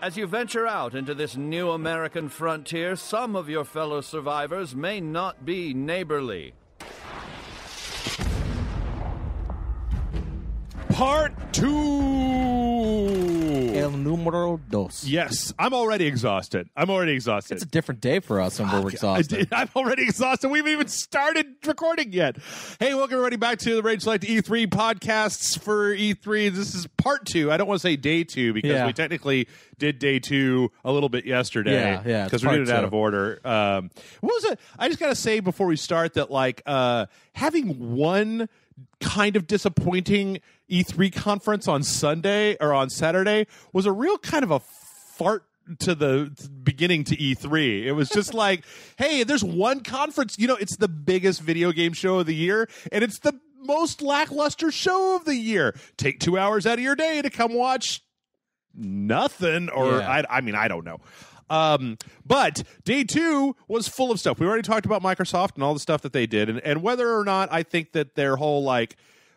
As you venture out into this new American frontier, some of your fellow survivors may not be neighborly. Part 2. El número dos. Yes, I'm already exhausted. It's a different day for us, and we're exhausted. I'm already exhausted. We haven't even started recording yet. Hey, welcome everybody back to the Rage Select E3 podcasts for E3. This is part 2. I don't want to say day 2 because we technically did day 2 a little bit yesterday. Yeah, because we did it out of order. What was it? I just got to say before we start that having one kind of disappointing E3 conference on Sunday or on Saturday was a real kind of a fart to the beginning to E3. It was just like, hey, there's one conference, it's the biggest video game show of the year, and it's the most lackluster show of the year. Take 2 hours out of your day to come watch nothing, or I don't know. But day 2 was full of stuff. We already talked about Microsoft and all the stuff that they did, and whether or not I think that their whole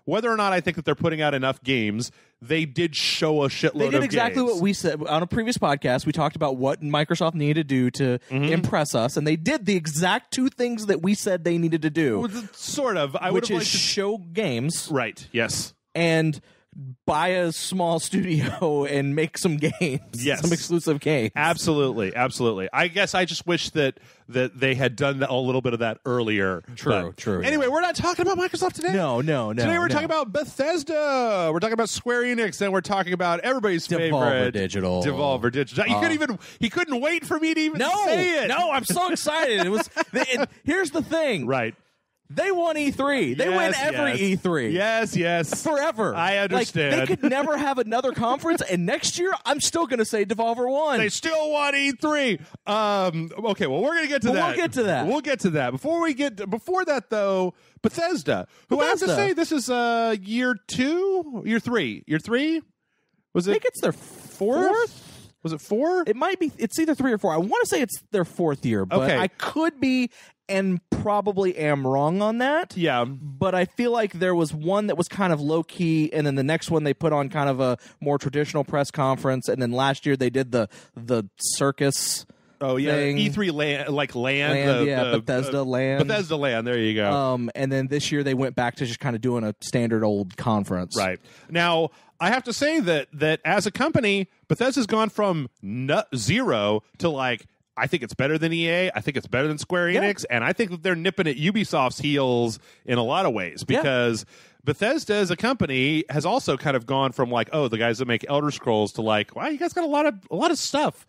whether or not I think that they're putting out enough games, they did show a shitload of games. They did exactly what we said on a previous podcast. We talked about what Microsoft needed to do to impress us, and they did the exact 2 things that we said they needed to do. Sort of. Which is show games. Right, yes. And buy a small studio and make some games. Yes. Some exclusive games. Absolutely. I guess I just wish that they had done a little bit of that earlier. True. Anyway, we're not talking about Microsoft today. No. Today we're talking about Bethesda. We're talking about Square Enix, and we're talking about everybody's Devolver favorite. Digital. Devolver Digital. He couldn't wait for me to even say it. No, I'm so excited. Here's the thing. Right. They won E3. They win every E3. Yes. Forever. I understand. They could never have another conference, and next year, I'm still going to say Devolver won. They still won E3. Okay, well, we're going to get to that. We'll get to that. Before that, though, Bethesda, who I have to say, this is year 2? Year 3? Year 3? Was it? I think it's their fourth? Was it 4? It might be. It's either 3 or 4. I want to say it's their 4th year, but I could be and probably am wrong on that. Yeah. But I feel like there was one that was kind of low-key, and then the next one they put on kind of a more traditional press conference, and then last year they did the circus thing. E3 land. Bethesda land. Bethesda land, there you go. And then this year they went back to just kind of doing a standard old conference. Right. Now, I have to say that as a company, Bethesda's gone from 0 to I think it's better than EA. I think it's better than Square Enix. And I think that they're nipping at Ubisoft's heels in a lot of ways because Bethesda as a company has also kind of gone from the guys that make Elder Scrolls to wow, you guys got a lot of stuff.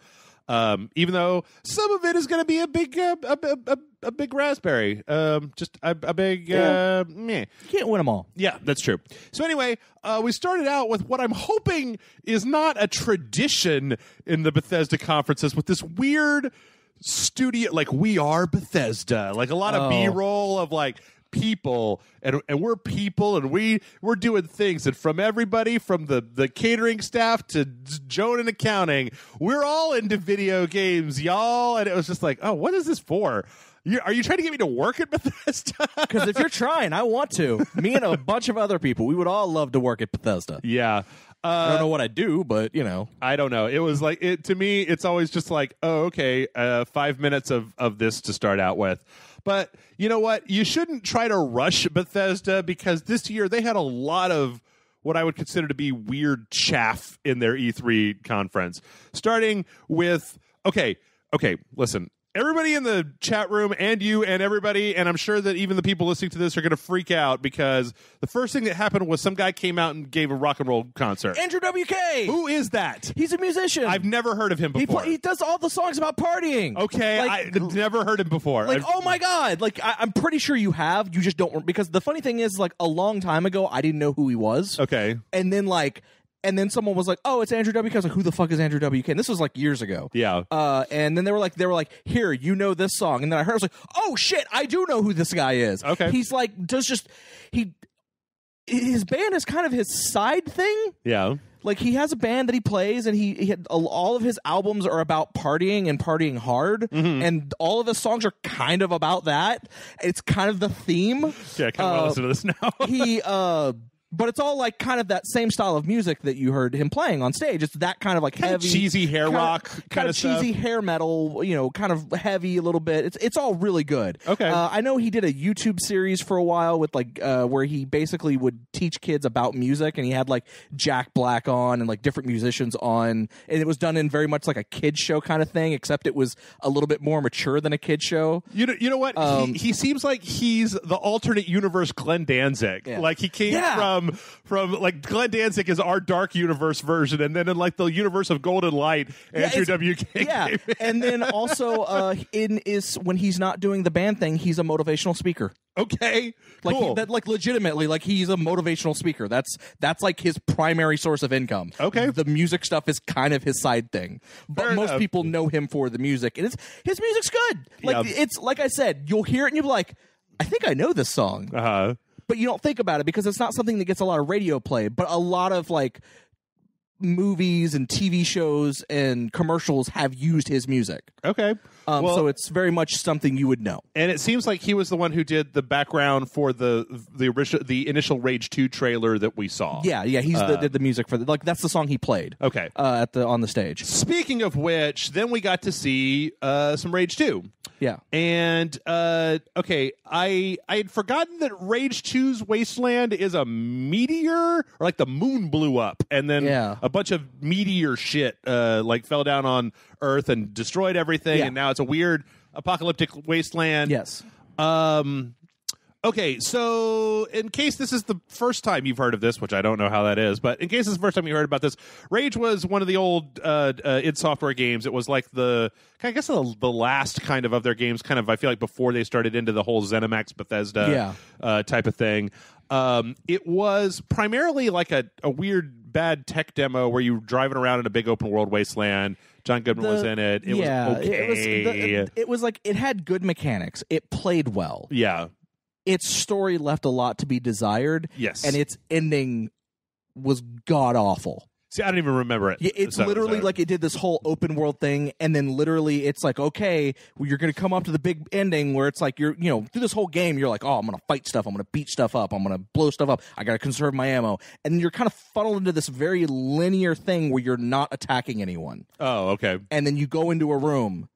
Even though some of it is going to be a big raspberry, just a big meh. You can't win them all. Yeah, that's true. So anyway, we started out with what I'm hoping is not a tradition in the Bethesda conferences with this weird studio, we are Bethesda, a lot of B-roll of people and we're people and we're doing things, and from everybody from the catering staff to Joan in accounting, we're all into video games, y'all. And it was just what is this for? Are you trying to get me to work at Bethesda? Because if you're trying, I want to. Me and a bunch of other people, we would all love to work at Bethesda. Yeah. I don't know what I do, but I don't know. It was to me, it's always just 5 minutes of this to start out with. But you know what? You shouldn't try to rush Bethesda because this year they had a lot of what I would consider to be weird chaff in their E3 conference. Starting with, listen. Everybody in the chat room and you and everybody, and I'm sure that even the people listening to this are going to freak out because the first thing that happened was some guy came out and gave a rock and roll concert. Andrew WK! Who is that? He's a musician. I've never heard of him before. He does all the songs about partying. Okay, I've never heard him before. Oh my God. I'm pretty sure you have. You just don't. Because the funny thing is, a long time ago, I didn't know who he was. Okay. And then, and then someone was like, "Oh, it's Andrew WK." I was like, "Who the fuck is Andrew WK?" And this was years ago. Yeah. And then they were like, "Here, you know this song." And then I heard, I was like, "Oh shit, I do know who this guy is." Okay. He's his band is kind of his side thing. Yeah. He has a band that he plays, and he had, all of his albums are about partying and partying hard, and all of his songs are kind of about that. It's kind of the theme. Yeah, I kind of want to listen to this now. He But it's all like kind of that same style of music that you heard him playing on stage. It's that kind of like kind heavy, of cheesy hair rock kind of cheesy stuff. hair metal. Kind of heavy a little bit. It's all really good. Okay. I know he did a YouTube series for a while with like where he basically would teach kids about music, and he had like Jack Black on and like different musicians on, and it was done in very much like a kid show kind of thing, except it was a little bit more mature than a kid show. You know what? He seems like he's the alternate universe Glenn Danzig. Yeah. Like he came from like Glenn Danzig is our dark universe version, and then in like the universe of Golden Light, Andrew WK. Yeah, and then also when he's not doing the band thing, he's a motivational speaker. Okay, like cool. Legitimately, like he's a motivational speaker. That's like his primary source of income. Okay, the music stuff is kind of his side thing, but most people know him for the music, and his music's good. Like it's like I said, you'll hear it and you'll be like, I think I know this song. But you don't think about it because it's not something that gets a lot of radio play, but a lot of like movies and TV shows and commercials have used his music. Okay. So it's very much something you would know. And it seems like he was the one who did the background for the initial Rage 2 trailer that we saw. Yeah, he did the music for that's the song he played. Okay. On the stage. Speaking of which, then we got to see some Rage 2. Yeah. And okay, I had forgotten that Rage 2's Wasteland is a meteor, or like the moon blew up and then a bunch of meteor shit like fell down on Earth and destroyed everything, and now it's a weird apocalyptic wasteland. Yes. Okay, so in case this is the first time you've heard of this, which I don't know how that is, but in case this is the first time you heard about this, Rage was one of the old id Software games. It was like the last kind of their games, kind of, I feel like, before they started into the whole ZeniMax Bethesda type of thing. It was primarily like a weird bad tech demo where you were driving around in a big open world wasteland. John Goodman was in it. It was okay. It was like, it had good mechanics. It played well. Yeah. Its story left a lot to be desired. Yes. And its ending was god-awful. See, I don't even remember it. It's literally like it did this whole open world thing, and then literally it's like, okay, well, you're going to come up to the big ending where it's like you're, through this whole game, you're like, oh, I'm going to fight stuff, I'm going to beat stuff up, I'm going to blow stuff up, I got to conserve my ammo. And you're kind of funneled into this very linear thing where you're not attacking anyone. Oh, okay. And then you go into a room,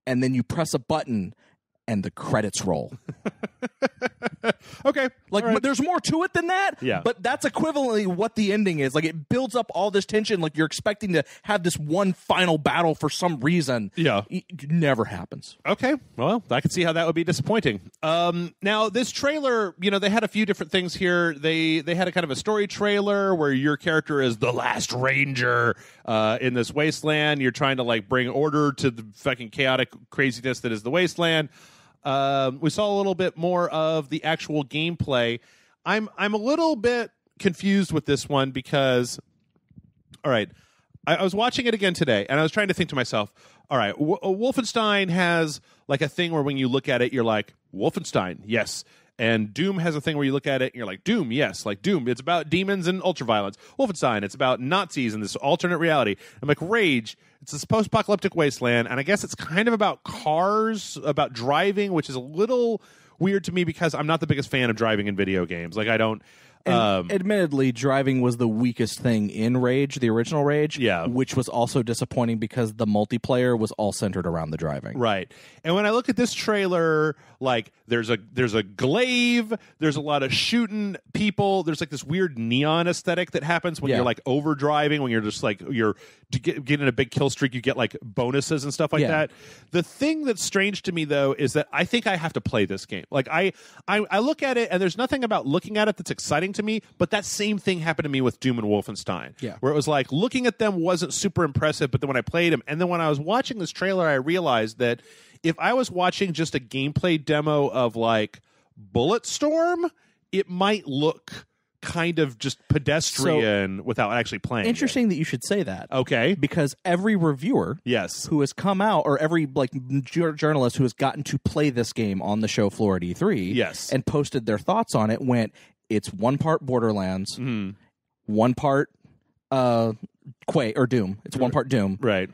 and then you press a button, and the credits roll. Okay. Like, there's more to it than that. Yeah. But that's equivalently what the ending is. Like, it builds up all this tension. Like, you're expecting to have this one final battle for some reason. Yeah. It never happens. Okay. Well, I can see how that would be disappointing. Now, this trailer, they had a few different things here. They had a kind of a story trailer where your character is the last ranger in this wasteland. You're trying to, like, bring order to the fucking chaotic craziness that is the wasteland. We saw a little bit more of the actual gameplay. I'm a little bit confused with this one because, all right, I was watching it again today, and I was trying to think to myself, all right, Wolfenstein has like a thing where when you look at it, you're like, Wolfenstein, yes. And Doom has a thing where you look at it and you're like, Doom, yes, like Doom. It's about demons and ultraviolence. Wolfenstein, it's about Nazis and this alternate reality. I'm like, Rage, it's this post-apocalyptic wasteland, and I guess it's kind of about cars, about driving, which is a little weird to me because I'm not the biggest fan of driving in video games. Like, I don't... And admittedly, driving was the weakest thing in Rage, the original Rage, which was also disappointing because the multiplayer was all centered around the driving. Right. And when I look at this trailer, like there's a glaive, there's a lot of shooting people, there's like this weird neon aesthetic that happens when you're like overdriving, when you're just like you're getting a big kill streak, you get like bonuses and stuff like that. The thing that's strange to me though is that I think I have to play this game. Like I look at it and there's nothing about looking at it that's exciting to me, but that same thing happened to me with Doom and Wolfenstein. Yeah. Where it was like looking at them wasn't super impressive, but then when I played them, and then when I was watching this trailer, I realized that if I was watching just a gameplay demo of like Bulletstorm, it might look kind of just pedestrian without actually playing. Interesting that you should say that. Okay. Because every reviewer who has come out, or every like journalist who has gotten to play this game on the show floor at E3 and posted their thoughts on it went, it's one part Borderlands, one part Quake or Doom. It's one part Doom. Right.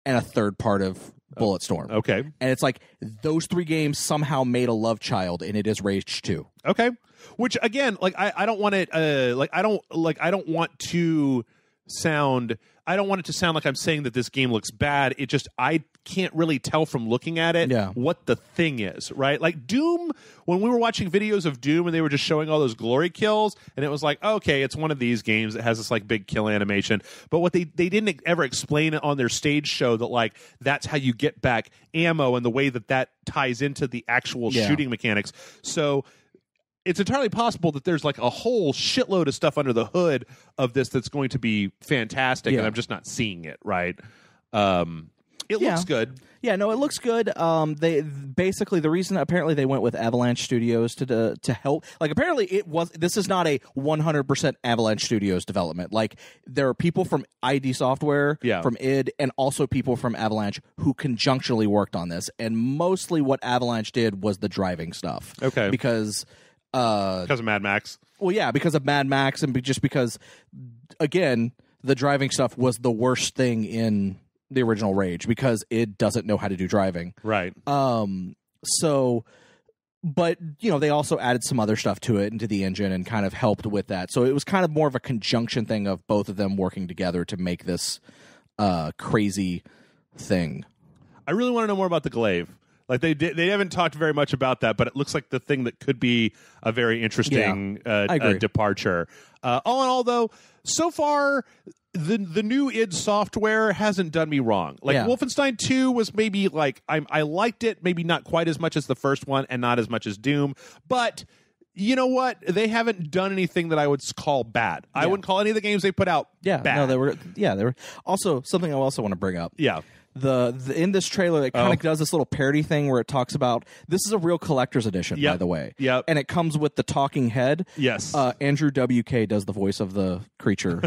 And a third part of Bulletstorm. Okay. And it's like those 3 games somehow made a love child, and it is Rage 2. Okay. Which again, like I don't want it I don't want to sound I don't want it to sound like I'm saying that this game looks bad. It just I can't really tell from looking at it what the thing is, right? Like Doom, when we were watching videos of Doom and they were just showing all those glory kills, and it was like, okay, it's one of these games that has this like big kill animation. But what they didn't ever explain it on their stage show that like that's how you get back ammo and the way that ties into the actual shooting mechanics. So it's entirely possible that there's like a whole shitload of stuff under the hood of this that's going to be fantastic, and I'm just not seeing it, right? It looks good. Yeah, no, it looks good. They basically the reason apparently they went with Avalanche Studios to help. Like apparently this is not a 100% Avalanche Studios development. Like there are people from ID Software, from id, and also people from Avalanche who conjunctionally worked on this. And mostly what Avalanche did was the driving stuff. Okay, because of Mad Max. Well, yeah, because of Mad Max, and just because, again, the driving stuff was the worst thing in the original Rage because it doesn't know how to do driving. Right. So, but they also added some other stuff to it into the engine and kind of helped with that. So it was kind of more of a conjunction thing of both of them working together to make this crazy thing. I really want to know more about the glaive. Like they haven't talked very much about that, but it looks like the thing that could be a very interesting departure. All in all, though, so far the new id Software hasn't done me wrong. Like Wolfenstein 2 was maybe like I liked it, maybe not quite as much as the first one, and not as much as Doom, but. You know what? They haven't done anything that I would call bad. I wouldn't call any of the games they put out bad. No, they were also something I also want to bring up. Yeah. The in this trailer, it kind of does this little parody thing where it talks about this is a real collector's edition, by the way. Yep. And it comes with the talking head. Yes. Andrew WK does the voice of the creature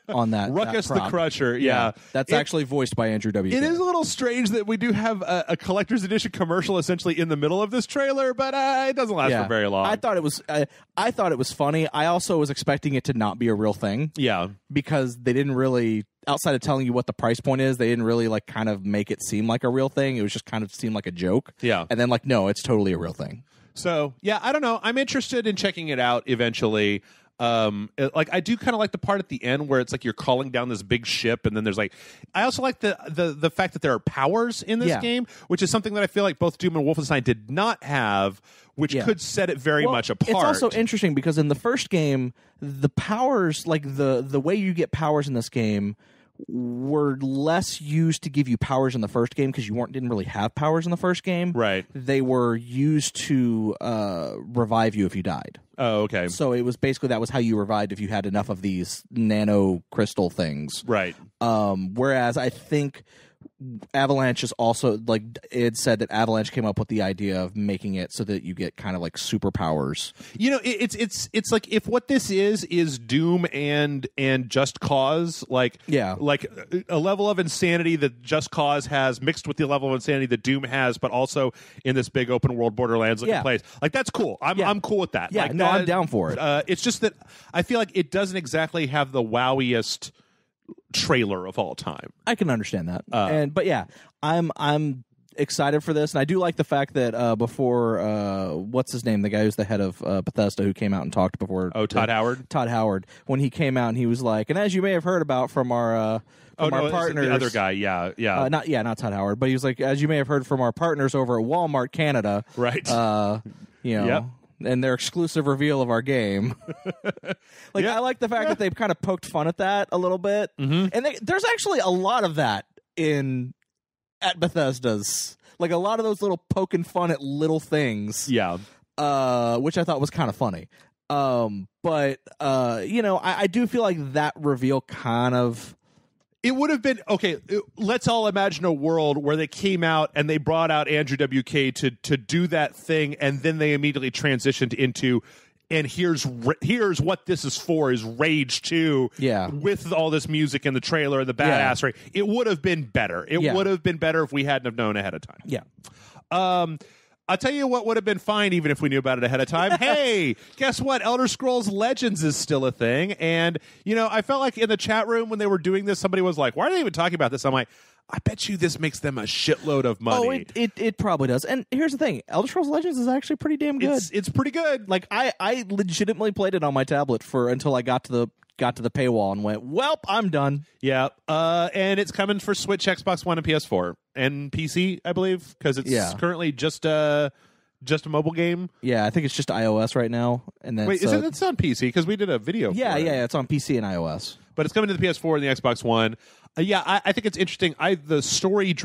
on that. Ruckus that the Crusher. Yeah. That's actually voiced by Andrew WK. It is a little strange that we do have a collector's edition commercial essentially in the middle of this trailer, but it doesn't last for very long. I thought it was funny. I also was expecting it to not be a real thing. Yeah. Because they didn't really, outside of telling you what the price point is, they didn't really like kind of make it seem like a real thing. It was just kind of seemed like a joke. Yeah. And then like, no, it's totally a real thing. So, yeah, I don't know. I'm interested in checking it out eventually. Like I do kind of like the part at the end where it's like you're calling down this big ship, and then there's like I also like the fact that there are powers in this game, which is something that I feel like both Doom and Wolfenstein did not have, which could set it very much apart. It's also interesting because in the first game, the powers, like the way you get powers in this game, were less used to give you powers in the first game because you didn't really have powers in the first game. Right. They were used to revive you if you died. Oh, okay. So it was basically that was how you revived if you had enough of these nano crystal things. Right. Whereas I think Avalanche is also, like it said that Avalanche came up with the idea of making it so that you get kind of like superpowers. You know, it's like if what this is Doom and Just Cause, like a level of insanity that Just Cause has mixed with the level of insanity that Doom has, but also in this big open world Borderlands looking place. Like that's cool. I'm cool with that. Yeah, like, no, I'm down for it. It's just that I feel like it doesn't exactly have the wowiest trailer of all time. I can understand that. But yeah, I'm excited for this, and I do like the fact that before what's his name, the guy who's the head of Bethesda, who came out and talked before. Todd Howard. Todd Howard, when he came out and he was like, and as you may have heard about from our partners, the other guy, yeah, not Todd Howard, but he was like, as you may have heard from our partners over at Walmart Canada, right? Yep. And their exclusive reveal of our game. I like the fact that they've kind of poked fun at that a little bit. Mm-hmm. And there's actually a lot of that at Bethesda's. Like a lot of those little poking fun at little things. Yeah. Which I thought was kind of funny. But I do feel like that reveal kind of... It would have been okay. Let's all imagine a world where they came out and they brought out Andrew WK to do that thing, and then they immediately transitioned into, and here's what this is for: is Rage 2. Yeah. With all this music in the trailer and the badassery, it would have been better. It would have been better if we hadn't have known ahead of time. Yeah. I'll tell you what would have been fine even if we knew about it ahead of time. Hey, guess what? Elder Scrolls Legends is still a thing. And, I felt like in the chat room when they were doing this, somebody was like, why are they even talking about this? I'm like, I bet you this makes them a shitload of money. Oh, it probably does. And here's the thing: Elder Scrolls Legends is actually pretty damn good. It's pretty good. Like I legitimately played it on my tablet until I got to the paywall and went, well, I'm done. Yeah. And it's coming for Switch, Xbox One, and PS4 and PC, I believe, because it's currently just a mobile game. Yeah, I think it's just iOS right now. And then wait, it's on PC because we did a video. Yeah, for it. yeah, it's on PC and iOS. But it's coming to the PS4 and the Xbox One. I think it's interesting. The story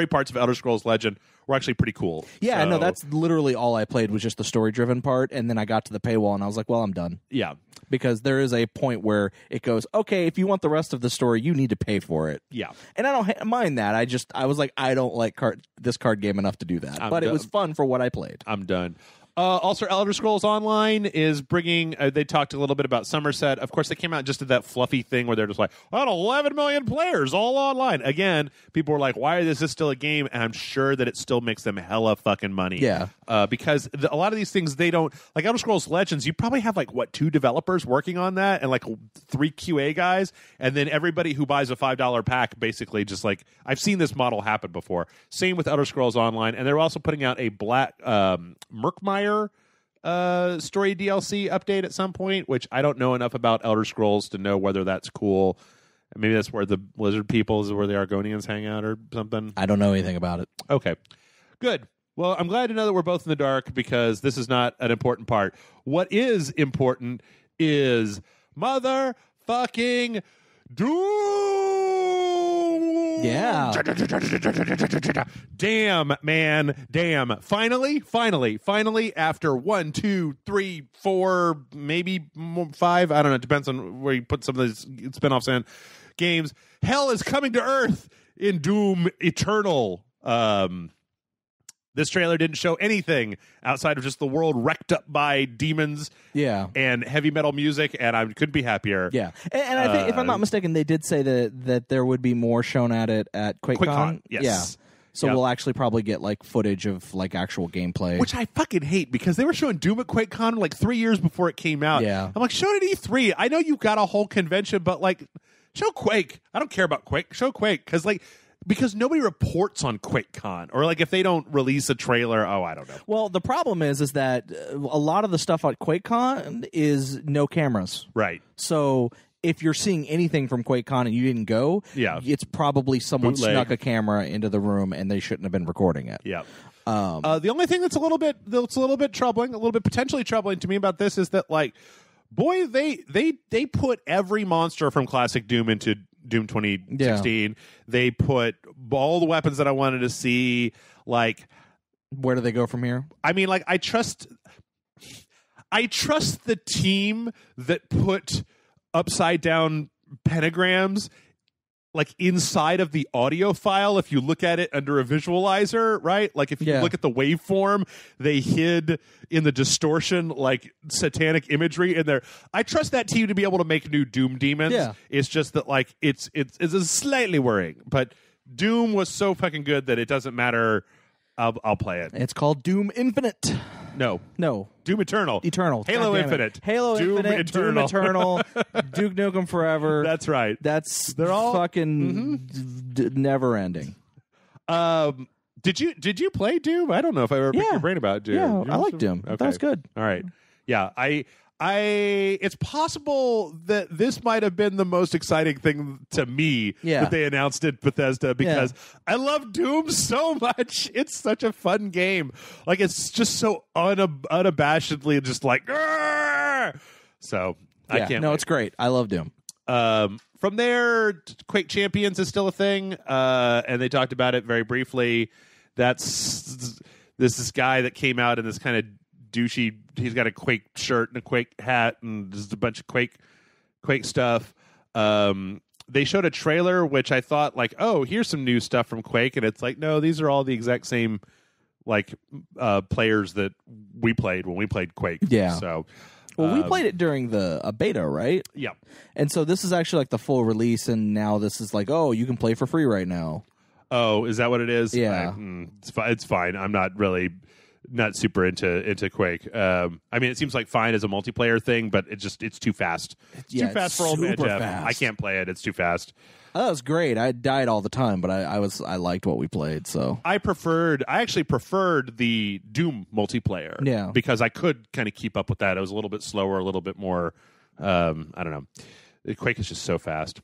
parts of Elder Scrolls Legend were actually pretty cool. Yeah, no, that's literally all I played was just the story-driven part, and then I got to the paywall, and I was like, well, I'm done. Yeah. Because there is a point where it goes, okay, if you want the rest of the story, you need to pay for it. Yeah. And I don't mind that. I was like, I don't like this card game enough to do that. But it was fun for what I played. I'm done. Also, Elder Scrolls Online is bringing. They talked a little bit about Somerset. Of course, they came out just did that fluffy thing where they're just like, "Oh, 11 million players all online." Again, people were like, "Why is this still a game?" And I'm sure that it still makes them hella fucking money. Yeah, because a lot of these things they don't like. Elder Scrolls Legends, you probably have like 2 developers working on that and like 3 QA guys, and then everybody who buys a $5 pack basically just like I've seen this model happen before. Same with Elder Scrolls Online, and they're also putting out a Black Murkmire story DLC update at some point, which I don't know enough about Elder Scrolls to know whether that's cool. Maybe that's where the lizard people is where the Argonians hang out or something. I don't know anything about it. Okay, good. Well, I'm glad to know that we're both in the dark because this is not an important part. What is important is motherfucking Doom. Yeah. Damn, man. Damn. Finally, after 1, 2, 3, 4, maybe 5, I don't know, it depends on where you put some of these spinoffs in, games, hell is coming to Earth in Doom Eternal. This trailer didn't show anything outside of just the world wrecked up by demons and heavy metal music, and I couldn't be happier. Yeah. And I think, if I'm not mistaken, they did say that there would be more shown at it at QuakeCon. Yes. Yeah. So we'll actually probably get like footage of like actual gameplay. Which I fucking hate because they were showing Doom at QuakeCon like 3 years before it came out. Yeah. I'm like, show it at E3. I know you've got a whole convention, but like, show Quake. I don't care about Quake. Show Quake because nobody reports on QuakeCon, or like if they don't release a trailer, I don't know. Well, the problem is that a lot of the stuff at QuakeCon is no cameras. Right. So if you're seeing anything from QuakeCon and you didn't go, it's probably someone snuck a camera into the room and they shouldn't have been recording it. Yeah. The only thing that's a little bit troubling, a little bit potentially troubling to me about this is that like, boy, they put every monster from classic Doom into Doom 2016. Yeah. They put all the weapons that I wanted to see. Like, where do they go from here? I mean, like, I trust the team that put upside down pentagrams like inside of the audio file. If you look at it under a visualizer, right? Like if you look at the waveform, they hid in the distortion like satanic imagery in there. I trust that team to be able to make new Doom demons. Yeah. It's just that like it's slightly worrying, but Doom was so fucking good that it doesn't matter. I'll play it. It's called Doom Infinite. No. Doom Eternal. Halo Infinite. Doom Eternal. Duke Nukem Forever. That's right. They're all fucking never ending. Did you play Doom? I don't know if I ever picked your brain about Doom. Yeah, I like Doom. Okay. That was good. All right. Yeah, it's possible that this might have been the most exciting thing to me that they announced at Bethesda because I love Doom so much. It's such a fun game. Like, it's just so unabashedly just like, Argh! So I can't wait. It's great. I love Doom. From there, Quake Champions is still a thing, and they talked about it very briefly. This guy that came out in this kind of douchey, he's got a Quake shirt and a Quake hat and just a bunch of Quake stuff. They showed a trailer which I thought like, oh, here's some new stuff from Quake, and it's like, no, these are all the exact same like players that we played when we played Quake. Yeah. So well, we played it during a beta, right? Yeah. And so this is actually like the full release, and now this is like, oh, you can play for free right now. Oh, is that what it is? Yeah. It's fine. I'm not really not super into Quake. I mean, it seems like fine as a multiplayer thing, but it's too fast. It's too fast for old man Jeff. I can't play it. It's too fast. Oh, that was great. I died all the time, but I liked what we played. So I actually preferred the Doom multiplayer. Yeah, because I could kind of keep up with that. It was a little bit slower, a little bit more. I don't know. Quake is just so fast.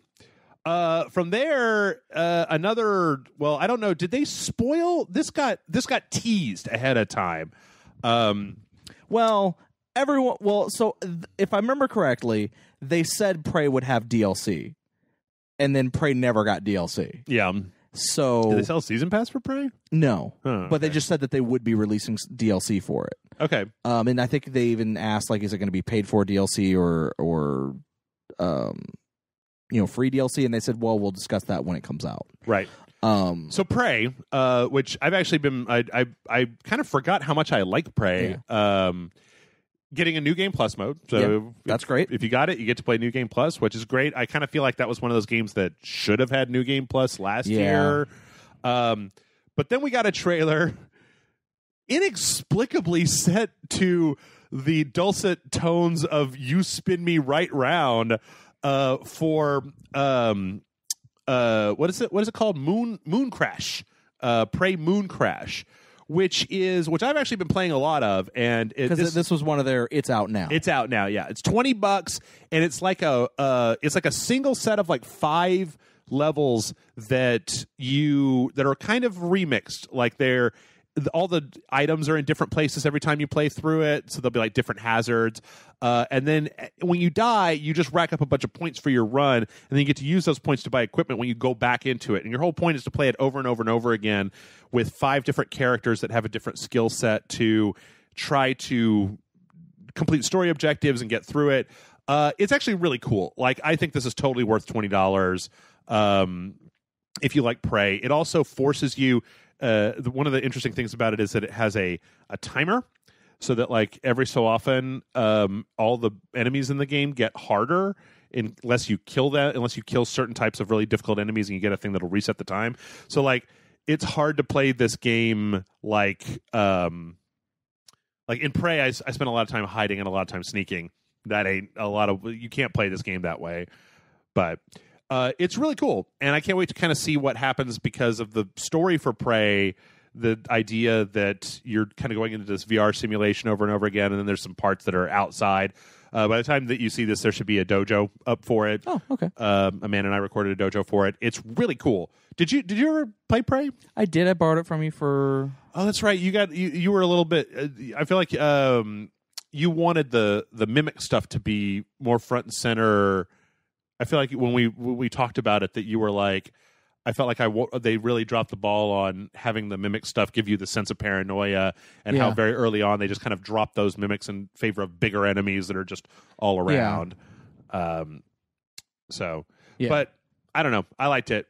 From there, another. Well, I don't know. Did they spoil this? Got teased ahead of time. Well, everyone. Well, so if I remember correctly, they said Prey would have DLC, and then Prey never got DLC. Yeah. So did they sell Season Pass for Prey? No, okay. But they just said that they would be releasing DLC for it. Okay. And I think they even asked, like, is it going to be paid for DLC or free DLC? And they said, well, we'll discuss that when it comes out. Right. So Prey, which I've actually been, I kind of forgot how much I like Prey. Yeah. Getting a New Game Plus mode. So that's great. If you got it, you get to play New Game Plus, which is great. I kind of feel like that was one of those games that should have had New Game Plus last year. But then we got a trailer inexplicably set to the dulcet tones of "You Spin Me Right Round" for what is it called? Moon Crash. Prey Moon Crash. Which I've actually been playing a lot of, and because this was one of their. It's out now. It's out now. Yeah, it's $20, and it's like a single set of like 5 levels that are kind of remixed. Like all the items are in different places every time you play through it, so there'll be like different hazards. And then when you die, you just rack up a bunch of points for your run, and then you get to use those points to buy equipment when you go back into it. And your whole point is to play it over and over and over again with 5 different characters that have a different skill set to try to complete story objectives and get through it. It's actually really cool. Like, I think this is totally worth $20 if you like Prey. It also forces you. One of the interesting things about it is that it has a timer, so that like every so often, all the enemies in the game get harder unless you kill certain types of really difficult enemies, and you get a thing that'll reset the time. So like, it's hard to play this game like in Prey. I spent a lot of time hiding and a lot of time sneaking. That ain't a lot of. You can't play this game that way, but. It's really cool, and I can't wait to kind of see what happens because of the story for Prey, the idea that you're kind of going into this VR simulation over and over again, and then there's some parts that are outside. By the time that you see this, there should be a dojo up for it. Oh, okay. Amanda and I recorded a dojo for it. It's really cool. Did you ever play Prey? I did. I borrowed it from you for... Oh, that's right. You were a little bit... I feel like you wanted the Mimic stuff to be more front and center... I feel like when we talked about it, that you were like, I felt like they really dropped the ball on having the Mimic stuff give you the sense of paranoia, and how very early on they just kind of dropped those Mimics in favor of bigger enemies that are just all around. But I don't know. I liked it.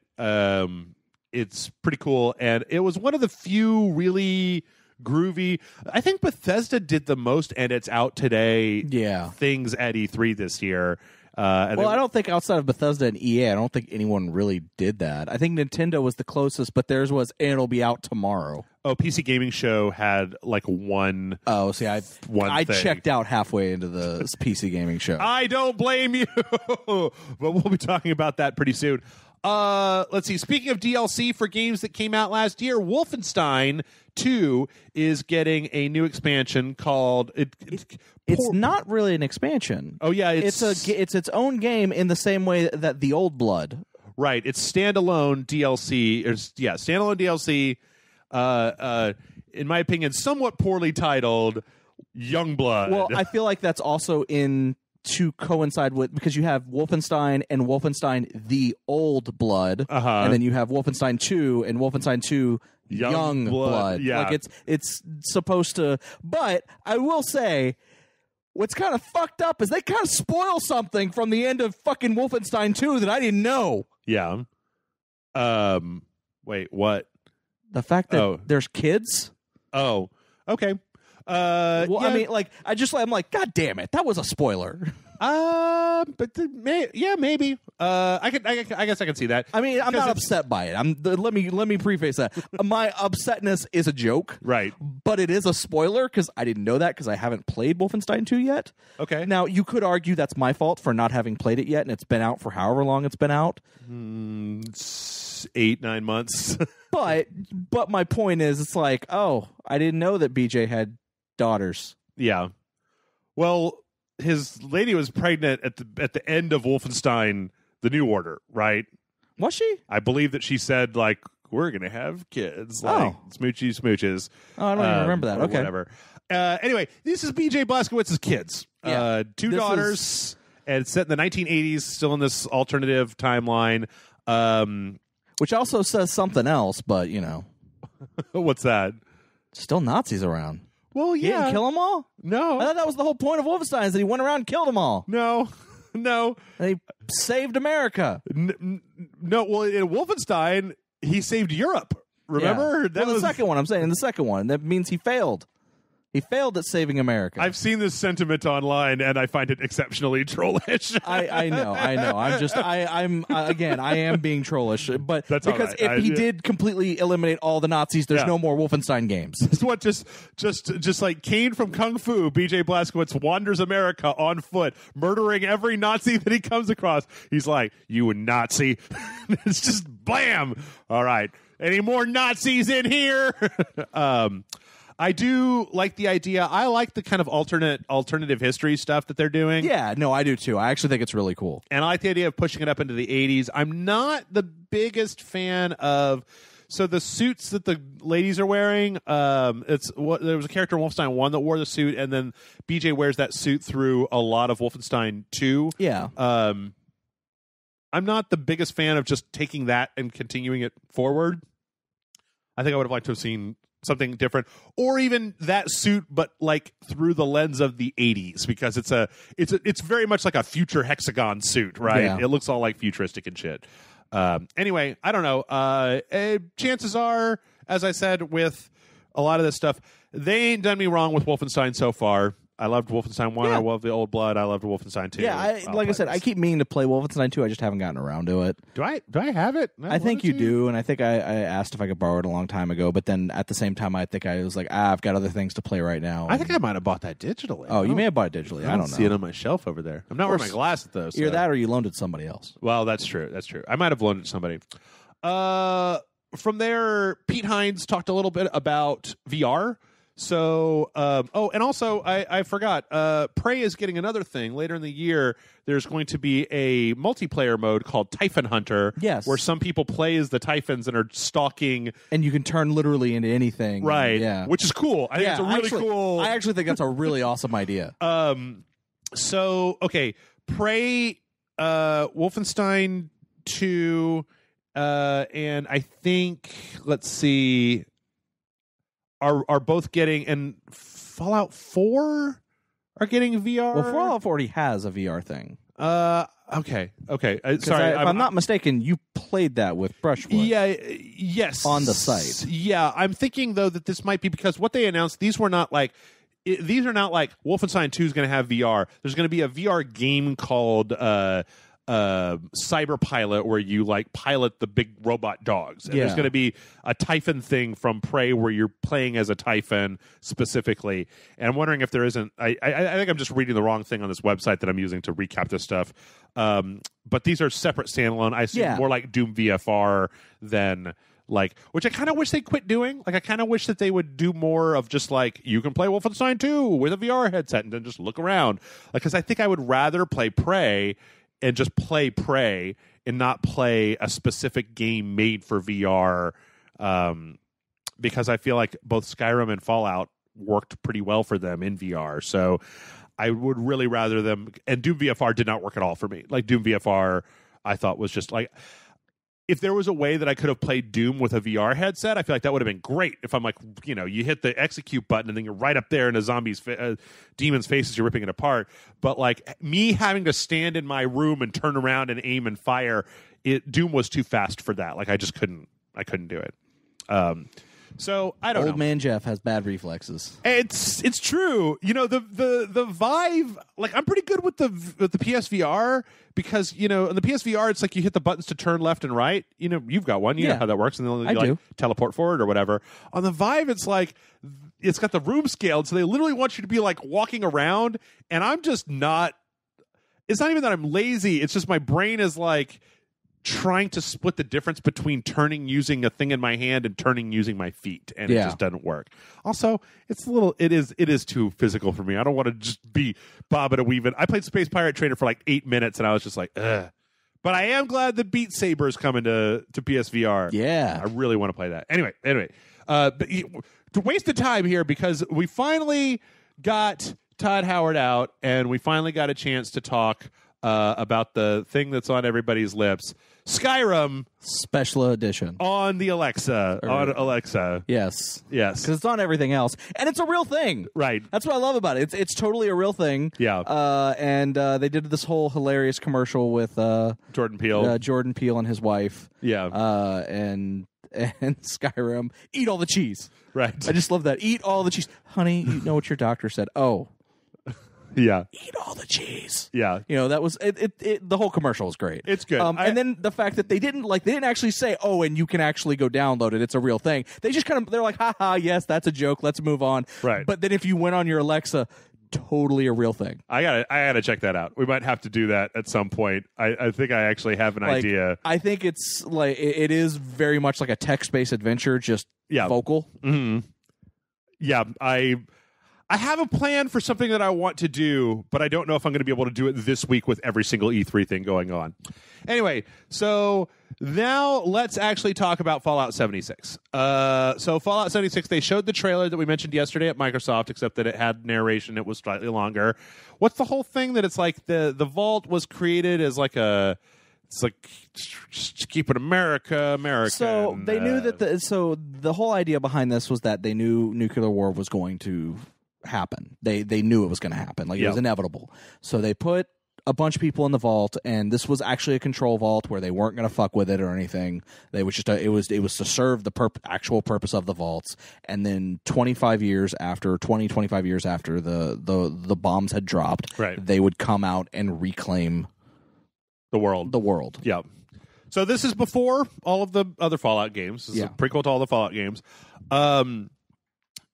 It's pretty cool, and it was one of the few really groovy. I think Bethesda did the most, and it's out today. Things at E3 this year. I don't think outside of Bethesda and EA, I don't think anyone really did that. I think Nintendo was the closest, but theirs was, and it'll be out tomorrow. Oh, PC Gaming Show had like one. Oh, see, I checked out halfway into the PC Gaming Show. I don't blame you, but we'll be talking about that pretty soon. Let's see. Speaking of DLC for games that came out last year, Wolfenstein 2 is getting a new expansion called. It's not really an expansion. Oh yeah, it's its own game in the same way that The Old Blood. Right. It's standalone DLC. Standalone DLC. In my opinion, somewhat poorly titled Youngblood. Well, I feel like that's also to coincide with, because you have Wolfenstein and Wolfenstein The Old Blood, and then you have Wolfenstein 2 and Wolfenstein 2 Young Blood. Yeah. Like it's supposed to, but I will say what's kind of fucked up is they kind of spoil something from the end of fucking Wolfenstein 2 that I didn't know. Yeah. Wait, what? The fact that there's kids? Oh, okay. I mean, like, I'm like, God damn it, that was a spoiler. Maybe. I guess I can see that. I mean, I'm not upset by it. Let me preface that. My upsetness is a joke, right? But it is a spoiler because I didn't know that because I haven't played Wolfenstein 2 yet. Okay. Now you could argue that's my fault for not having played it yet, and it's been out for however long it's been out. 8-9 months. but my point is, it's like, oh, I didn't know that BJ had daughters. Yeah. Well, his lady was pregnant at the end of Wolfenstein: The New Order, right? Was she? I believe that she said, like, we're gonna have kids, like smoochy smooches. Oh, I don't even remember that. Okay, whatever. Anyway, this is BJ Blazkowicz's kids. Yeah. Two daughters, and it's set in the 1980s, still in this alternative timeline. Which also says something else, but you know, what's that? Still Nazis around. Well, yeah. He didn't kill them all? No. I thought that was the whole point of Wolfenstein, is that he went around and killed them all. No. And he saved America. No, well, in Wolfenstein, he saved Europe. Remember? Yeah. The second one, I'm saying, in the second one. That means he failed. He failed at saving America. I've seen this sentiment online, and I find it exceptionally trollish. I know. I am being trollish, but that's because right. if he did completely eliminate all the Nazis, there's no more Wolfenstein games. It's what just like Kane from Kung Fu, BJ Blazkowicz wanders America on foot, murdering every Nazi that he comes across. He's like, "You a Nazi?" It's just blam. All right, any more Nazis in here? I do like the idea. I like the kind of alternative history stuff that they're doing. Yeah, no, I do too. I actually think it's really cool. And I like the idea of pushing it up into the 80s. I'm not the biggest fan of... So the suits that the ladies are wearing, there was a character in Wolfenstein 1 that wore the suit, and then BJ wears that suit through a lot of Wolfenstein 2. Yeah. I'm not the biggest fan of just taking that and continuing it forward. I think I would have liked to have seen something different, or even that suit, but like through the lens of the 80s, because it's very much like a future hexagon suit, right? Yeah. It looks all like futuristic and shit. Anyway, I don't know. Chances are, as I said, with a lot of this stuff, they ain't done me wrong with Wolfenstein so far. I loved Wolfenstein 1. Yeah. I loved the Old Blood. I loved Wolfenstein 2. Yeah, like I said, I keep meaning to play Wolfenstein 2. I just haven't gotten around to it. Do I have it? I think you do, and I think I asked if I could borrow it a long time ago, but then at the same time, I think I was like, I've got other things to play right now. I think I might have bought that digitally. Oh, you may have bought it digitally. I don't know. See it on my shelf over there. I'm not wearing my glasses, though. So. Either that or you loaned it to somebody else. Well, that's true. I might have loaned it to somebody. From there, Pete Hines talked a little bit about VR. So, and also I forgot, Prey is getting another thing later in the year. There's going to be a multiplayer mode called Typhon Hunter. Yes. Where some people play as the Typhons and are stalking. And you can turn literally into anything. Right. Yeah. Which is cool. I think it's a really cool. I actually think that's a really awesome idea. So, okay. Prey, Wolfenstein 2, and I think, let's see, are both getting, and Fallout 4 are getting VR? Well, Fallout 4 already has a VR thing. Okay. Sorry. If I'm not mistaken, you played that with Brushwood. Yeah, yes. On the site. Yeah, I'm thinking, though, that this might be because what they announced, these are not like Wolfenstein 2 is going to have VR. There's going to be a VR game called Cyber Pilot, where you like pilot the big robot dogs, and there's going to be a Typhon thing from Prey where you're playing as a Typhon specifically. And I'm wondering if there isn't. I think I'm just reading the wrong thing on this website that I'm using to recap this stuff. But these are separate standalone. I assume more like Doom VFR than like, which I kind of wish they quit doing. Like, I kind of wish that they would do more of just like, you can play Wolfenstein 2 with a VR headset and then just look around. Like, because I think I would rather play Prey and just play Prey and not play a specific game made for VR, because I feel like both Skyrim and Fallout worked pretty well for them in VR. So I would really rather them, and Doom VFR did not work at all for me. Like, Doom VFR, I thought was just like, if there was a way that I could have played Doom with a VR headset, I feel like that would have been great. If I'm like, you hit the execute button and then you're right up there in a demon's face as you're ripping it apart. But like me having to stand in my room and turn around and aim and fire, Doom was too fast for that. Like I just couldn't do it. So I don't know. Old man Jeff has bad reflexes. It's true. You know, the Vive, like, I'm pretty good with the PSVR because, you know, in the PSVR it's like you hit the buttons to turn left and right. You know, you've got one. You know how that works, and then you like teleport forward or whatever. On the Vive, it's like it's got the room scaled, so they literally want you to be like walking around, and I'm just not. It's not even that I'm lazy. It's just my brain is like trying to split the difference between turning using a thing in my hand and turning using my feet, and it just doesn't work. Also, it is too physical for me. I don't want to just be bobbing and weaving. I played Space Pirate Trainer for like 8 minutes, and I was just like, ugh. But I am glad that Beat Saber is coming to PSVR. Yeah, I really want to play that. Anyway, but to waste the time here because we finally got Todd Howard out, and we finally got a chance to talk about the thing that's on everybody's lips, Skyrim Special Edition on the Alexa. Yes, because it's on everything else, and it's a real thing. Right. That's what I love about it. It's totally a real thing. Yeah. And they did this whole hilarious commercial with Jordan Peele, and his wife. Yeah. And Skyrim. Eat all the cheese. Right. I just love that. Eat all the cheese, honey. You know what your doctor said. Oh. Yeah. Eat all the cheese. Yeah. You know, that was it. The whole commercial was great. It's good. And then the fact that they didn't actually say, oh, and you can actually go download it. It's a real thing. They just they're like, haha, yes, that's a joke. Let's move on. Right. But then if you went on your Alexa, totally a real thing. I gotta check that out. We might have to do that at some point. I think I actually have an idea. I think it's like it is very much like a text-based adventure, just vocal. Mm-hmm. Yeah, I have a plan for something that I want to do, but I don't know if I'm going to be able to do it this week with every single E3 thing going on. Anyway, so now let's actually talk about Fallout 76. So Fallout 76, they showed the trailer that we mentioned yesterday at Microsoft, except that it had narration. It was slightly longer. What's the whole thing that it's like the vault was created as like a... It's like just keeping American. So they knew that the whole idea behind this was that they knew nuclear war was going to happen. They knew it was going to happen. Like it was inevitable. So they put a bunch of people in the vault, and this was actually a control vault where they weren't going to fuck with it or anything. They was just it was to serve the actual purpose of the vaults. And then 25 years after the bombs had dropped, they would come out and reclaim the world. Yeah. So this is before all of the other Fallout games. This is a prequel to all the Fallout games.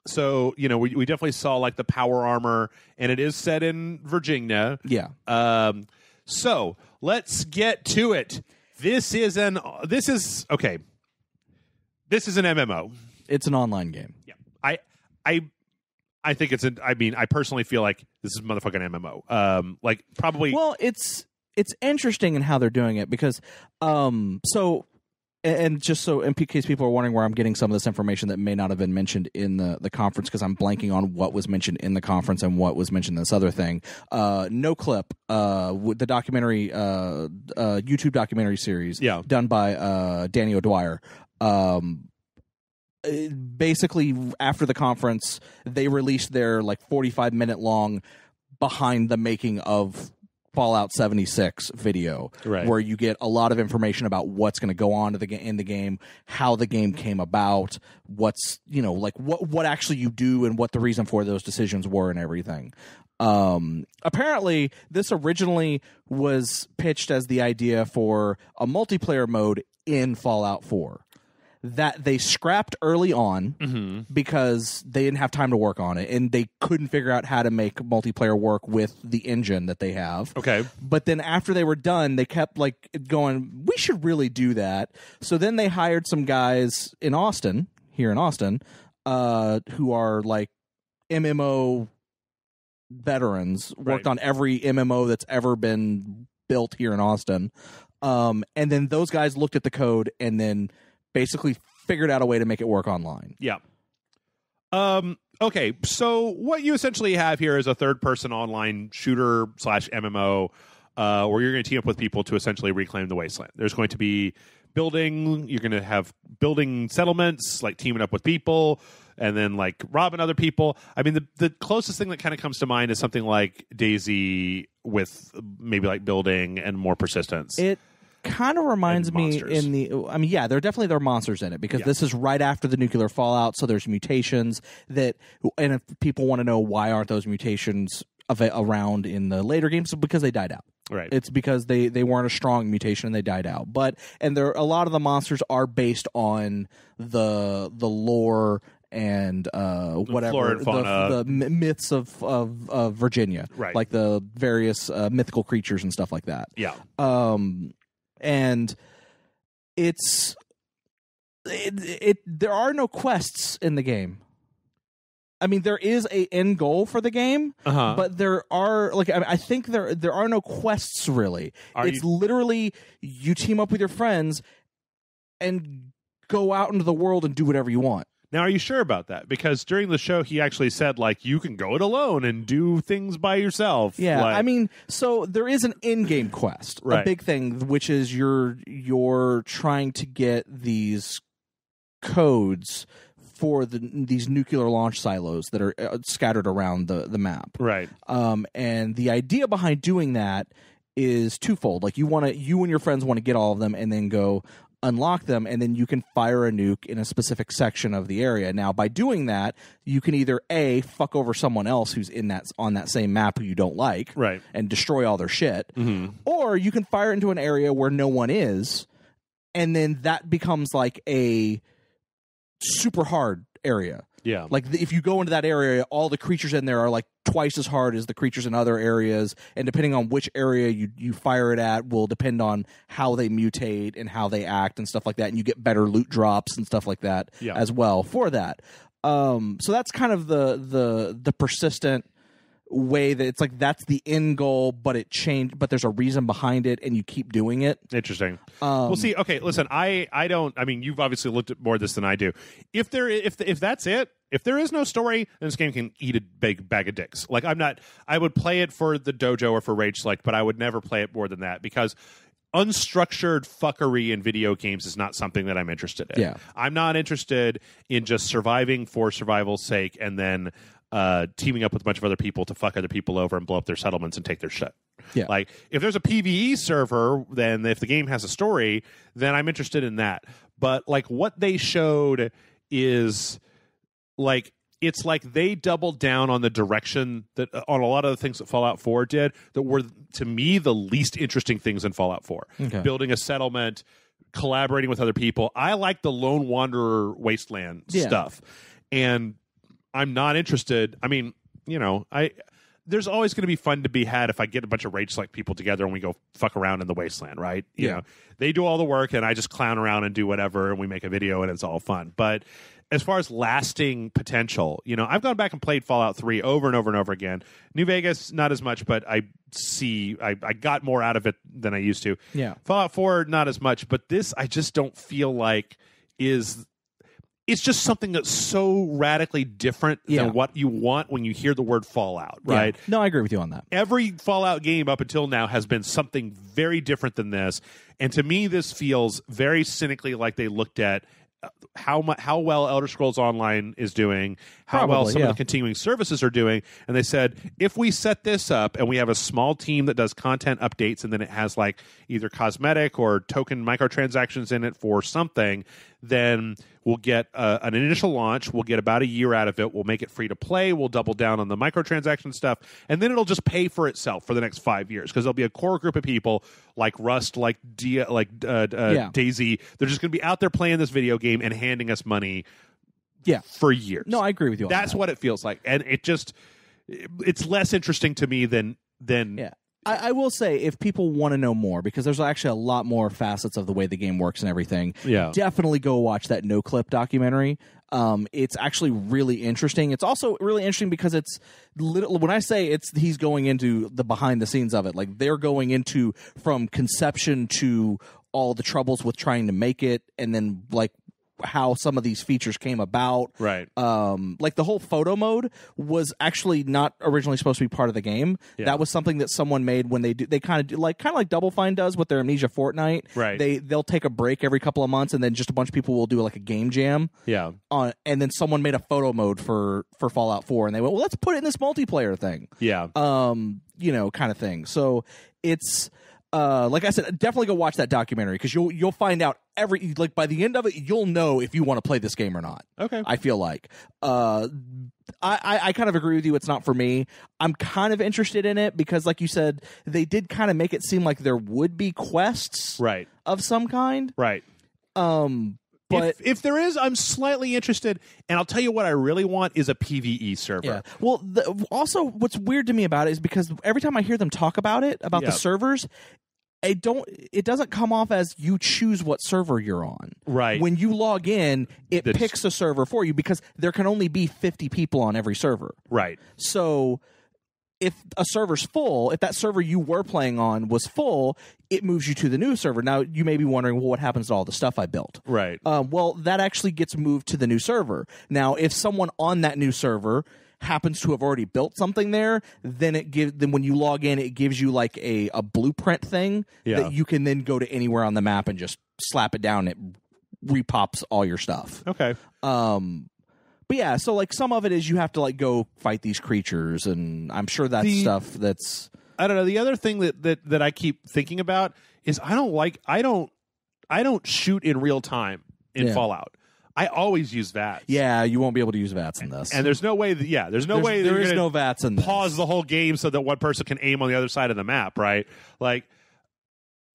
So, you know, we definitely saw like the power armor, and it is set in Virginia. Yeah. So let's get to it. This is an MMO. It's an online game. Yeah. I think I personally feel like this is motherfucking MMO. Like probably. Well, it's interesting in how they're doing it because, And just so, in case people are wondering where I'm getting some of this information that may not have been mentioned in the conference, because I'm blanking on what was mentioned in the conference and what was mentioned in this other thing. No Clip, the documentary, YouTube documentary series, done by Danny O'Dwyer. Basically, after the conference, they released their like 45-minute long behind the making of Fallout 76 video, where you get a lot of information about what's going to go on in the game, how the game came about, what's, you know, like what actually you do and what the reason for those decisions were and everything. Apparently, this originally was pitched as the idea for a multiplayer mode in Fallout 4. That they scrapped early on because they didn't have time to work on it, and they couldn't figure out how to make multiplayer work with the engine that they have. Okay. But then after they were done, they kept like going, we should really do that. So then they hired some guys here in Austin, who are like MMO veterans, worked on every MMO that's ever been built here in Austin. And then those guys looked at the code and then basically figured out a way to make it work online. Yeah. Okay, so what you essentially have here is a third-person online shooter / MMO where you're going to team up with people to essentially reclaim the wasteland. There's going to be building. You're going to have building settlements, like teaming up with people, and then like robbing other people. I mean, the closest thing that kind of comes to mind is something like DayZ with maybe like building and more persistence. kind of reminds me in the. I mean, yeah, there are monsters in it because this is right after the nuclear fallout, so there's mutations that, and if people want to know why aren't those mutations around in the later games, because they died out. Right. It's because they weren't a strong mutation and they died out. And a lot of the monsters are based on the lore and whatever and fauna. the myths of Virginia, right? Like the various mythical creatures and stuff like that. Yeah. And there are no quests in the game. I mean, there is a end goal for the game, but there are I think there are no quests really. It's literally you team up with your friends and go out into the world and do whatever you want. Now, are you sure about that? Because during the show, he actually said, you can go it alone and do things by yourself. Yeah, I mean, so there is an in-game quest, a big thing, which is you're trying to get these codes for these nuclear launch silos that are scattered around the map. Right. And the idea behind doing that is twofold. You and your friends want to get all of them and then go unlock them, and then you can fire a nuke in a specific section of the area. Now, by doing that, you can either A, fuck over someone else who's on that same map who you don't like, right, and destroy all their shit, or you can fire into an area where no one is, and then that becomes a super hard area. Yeah. If you go into that area, all the creatures in there are twice as hard as the creatures in other areas, and depending on which area you fire it at will depend on how they mutate and how they act and stuff like that, and you get better loot drops and stuff like that as well for that. So that's kind of the persistent way that it's that's the end goal, but it changed, but there's a reason behind it and you keep doing it. Interesting. We'll see. Okay, listen, I mean, you've obviously looked at more of this than I do. If that's it, if there is no story, then this game can eat a big bag of dicks. I would play it for the dojo or for Rage Select, but I would never play it more than that, because unstructured fuckery in video games is not something that I'm interested in. Yeah. I'm not interested in just surviving for survival's sake and then teaming up with a bunch of other people to fuck other people over and blow up their settlements and take their shit. Yeah. If there's a PvE server, then if the game has a story, then I'm interested in that. But what they showed is it's they doubled down on the direction that on a lot of the things that Fallout 4 did that were, to me, the least interesting things in Fallout 4. Okay. Building a settlement, collaborating with other people. I like the Lone Wanderer wasteland stuff. And I'm not interested. I mean, there's always going to be fun to be had if I get a bunch of Rage Select people together and we go fuck around in the wasteland, right? You know, they do all the work and I just clown around and do whatever and we make a video and it's all fun. But as far as lasting potential, I've gone back and played Fallout 3 over and over and over again. New Vegas, not as much, but I got more out of it than I used to. Yeah. Fallout 4, not as much, but this I just don't feel it's just something that's so radically different than what you want when you hear the word Fallout, right? Yeah. No, I agree with you on that. Every Fallout game up until now has been something very different than this. And to me, this feels very cynically like they looked at how well Elder Scrolls Online is doing, how well some of the continuing services are doing, and they said, if we set this up and we have a small team that does content updates and then it has either cosmetic or token microtransactions in it for something, then we'll get an initial launch, we'll get about a year out of it, we'll make it free to play, we'll double down on the microtransaction stuff, and then it'll just pay for itself for the next 5 years, because there'll be a core group of people like Rust, Daisy, they're just going to be out there playing this video game and handing us money for years. No, I agree with you on That's that. what it feels like. And it's less interesting to me than I will say, if people want to know more, because there's actually a lot more facets of the way the game works and everything, definitely go watch that No Clip documentary. It's actually really interesting. It's also really interesting because it's when I say he's going into the behind the scenes of it, they're going into from conception to all the troubles with trying to make it, and then how some of these features came about. Right. The whole photo mode was actually not originally supposed to be part of the game. Yeah. That was something that someone made when they kind of do like Double Fine does with their Amnesia Fortnite. Right. They'll take a break every couple of months and then just a bunch of people will do a game jam. Yeah. And then someone made a photo mode for Fallout 4 and they went, well, let's put it in this multiplayer thing. Yeah. Kind of thing. So it's like I said, definitely go watch that documentary because you'll find out by the end of it, you'll know if you want to play this game or not. Okay. I feel like. I kind of agree with you. It's not for me. I'm kind of interested in it because, like you said, they did kind of make it seem like there would be quests of some kind. Right. But if there is, I'm slightly interested, and I'll tell you what I really want is a PvE server. Yeah. Well, also, what's weird to me about it is because every time I hear them talk about the servers, it doesn't come off as you choose what server you're on. Right. When you log in, it picks a server for you because there can only be 50 people on every server. Right. So if a server's full, if that server you were playing on was full, it moves you to the new server. Now, you may be wondering, well, what happens to all the stuff I built? Right. Well, that actually gets moved to the new server. Now, if someone on that new server happens to have already built something there, then when you log in, it gives you like a blueprint thing that you can then go to anywhere on the map and just slap it down. It repops all your stuff. Okay. But yeah, so like some of it is you have to like go fight these creatures, and I'm sure that's stuff that's I don't know. The other thing that I keep thinking about is I don't shoot in real time in Fallout. I always use VATS. Yeah, you won't be able to use VATS in this. And there's no way there is no VATS in this. Pause the whole game so that one person can aim on the other side of the map, right? Like,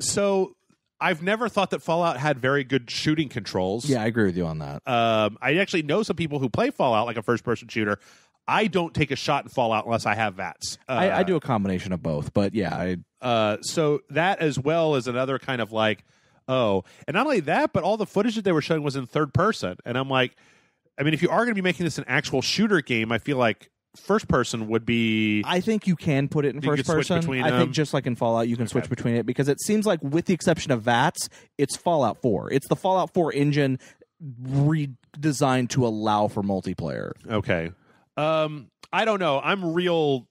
so I've never thought that Fallout had very good shooting controls. Yeah, I agree with you on that. I actually know some people who play Fallout like a first-person shooter. I don't take a shot in Fallout unless I have VATS. I do a combination of both, but yeah. So that as well is another kind of like, oh. And not only that, but all the footage that they were showing was in third person. And I'm like, I mean, if you are going to be making this an actual shooter game, I feel like first person would be... I think you can put it in first person. I think just like in Fallout, you can switch between it because it seems like with the exception of VATS, it's Fallout 4. It's the Fallout 4 engine redesigned to allow for multiplayer. Okay. I don't know. I'm real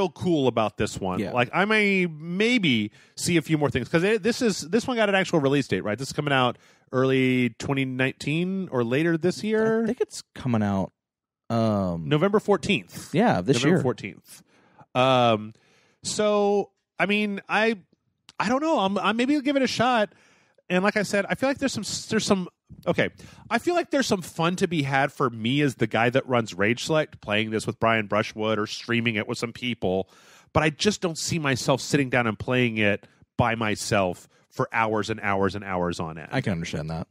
cool about this one. Yeah. Like I may maybe see a few more things because this one got an actual release date, right? This is coming out early 2019 or later this year. I think it's coming out November 14th. Yeah, this year. November 14th. So I mean, I don't know. I'm maybe I'll give it a shot. And like I said, I feel like there's some okay. I feel like there's some fun to be had for me as the guy that runs Rage Select, playing this with Brian Brushwood or streaming it with some people. But I just don't see myself sitting down and playing it by myself for hours and hours and hours on end. I can understand that.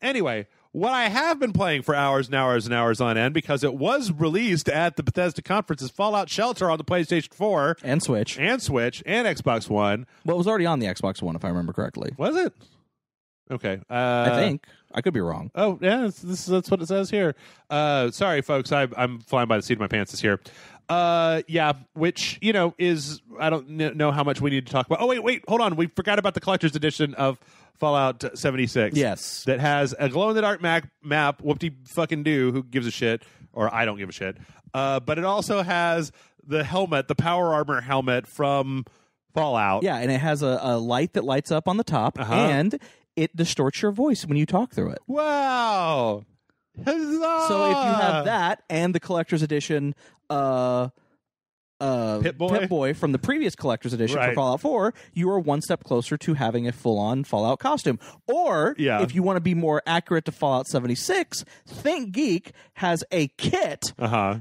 Anyway, what I have been playing for hours and hours and hours on end, because it was released at the Bethesda conference, is Fallout Shelter on the PlayStation 4. And Switch. And Xbox One. Well, it was already on the Xbox One, if I remember correctly. Was it? Okay. I think. I could be wrong. Oh, yeah, that's what it says here. Sorry, folks. I'm flying by the seat of my pants this year. Yeah, which, is, I don't know how much we need to talk about. Oh, wait, hold on. We forgot about the collector's edition of Fallout 76. Yes. That has a glow-in-the-dark map, whoop-de-fucking-do, who gives a shit, or I don't give a shit. But it also has the helmet, the power armor helmet from Fallout. Yeah, and it has a light that lights up on the top, and it distorts your voice when you talk through it. Wow. Huzzah! So if you have that and the collector's edition Pip-Boy from the previous collector's edition for Fallout 4, you are one step closer to having a full-on Fallout costume. Or, if you want to be more accurate to Fallout 76, ThinkGeek has a kit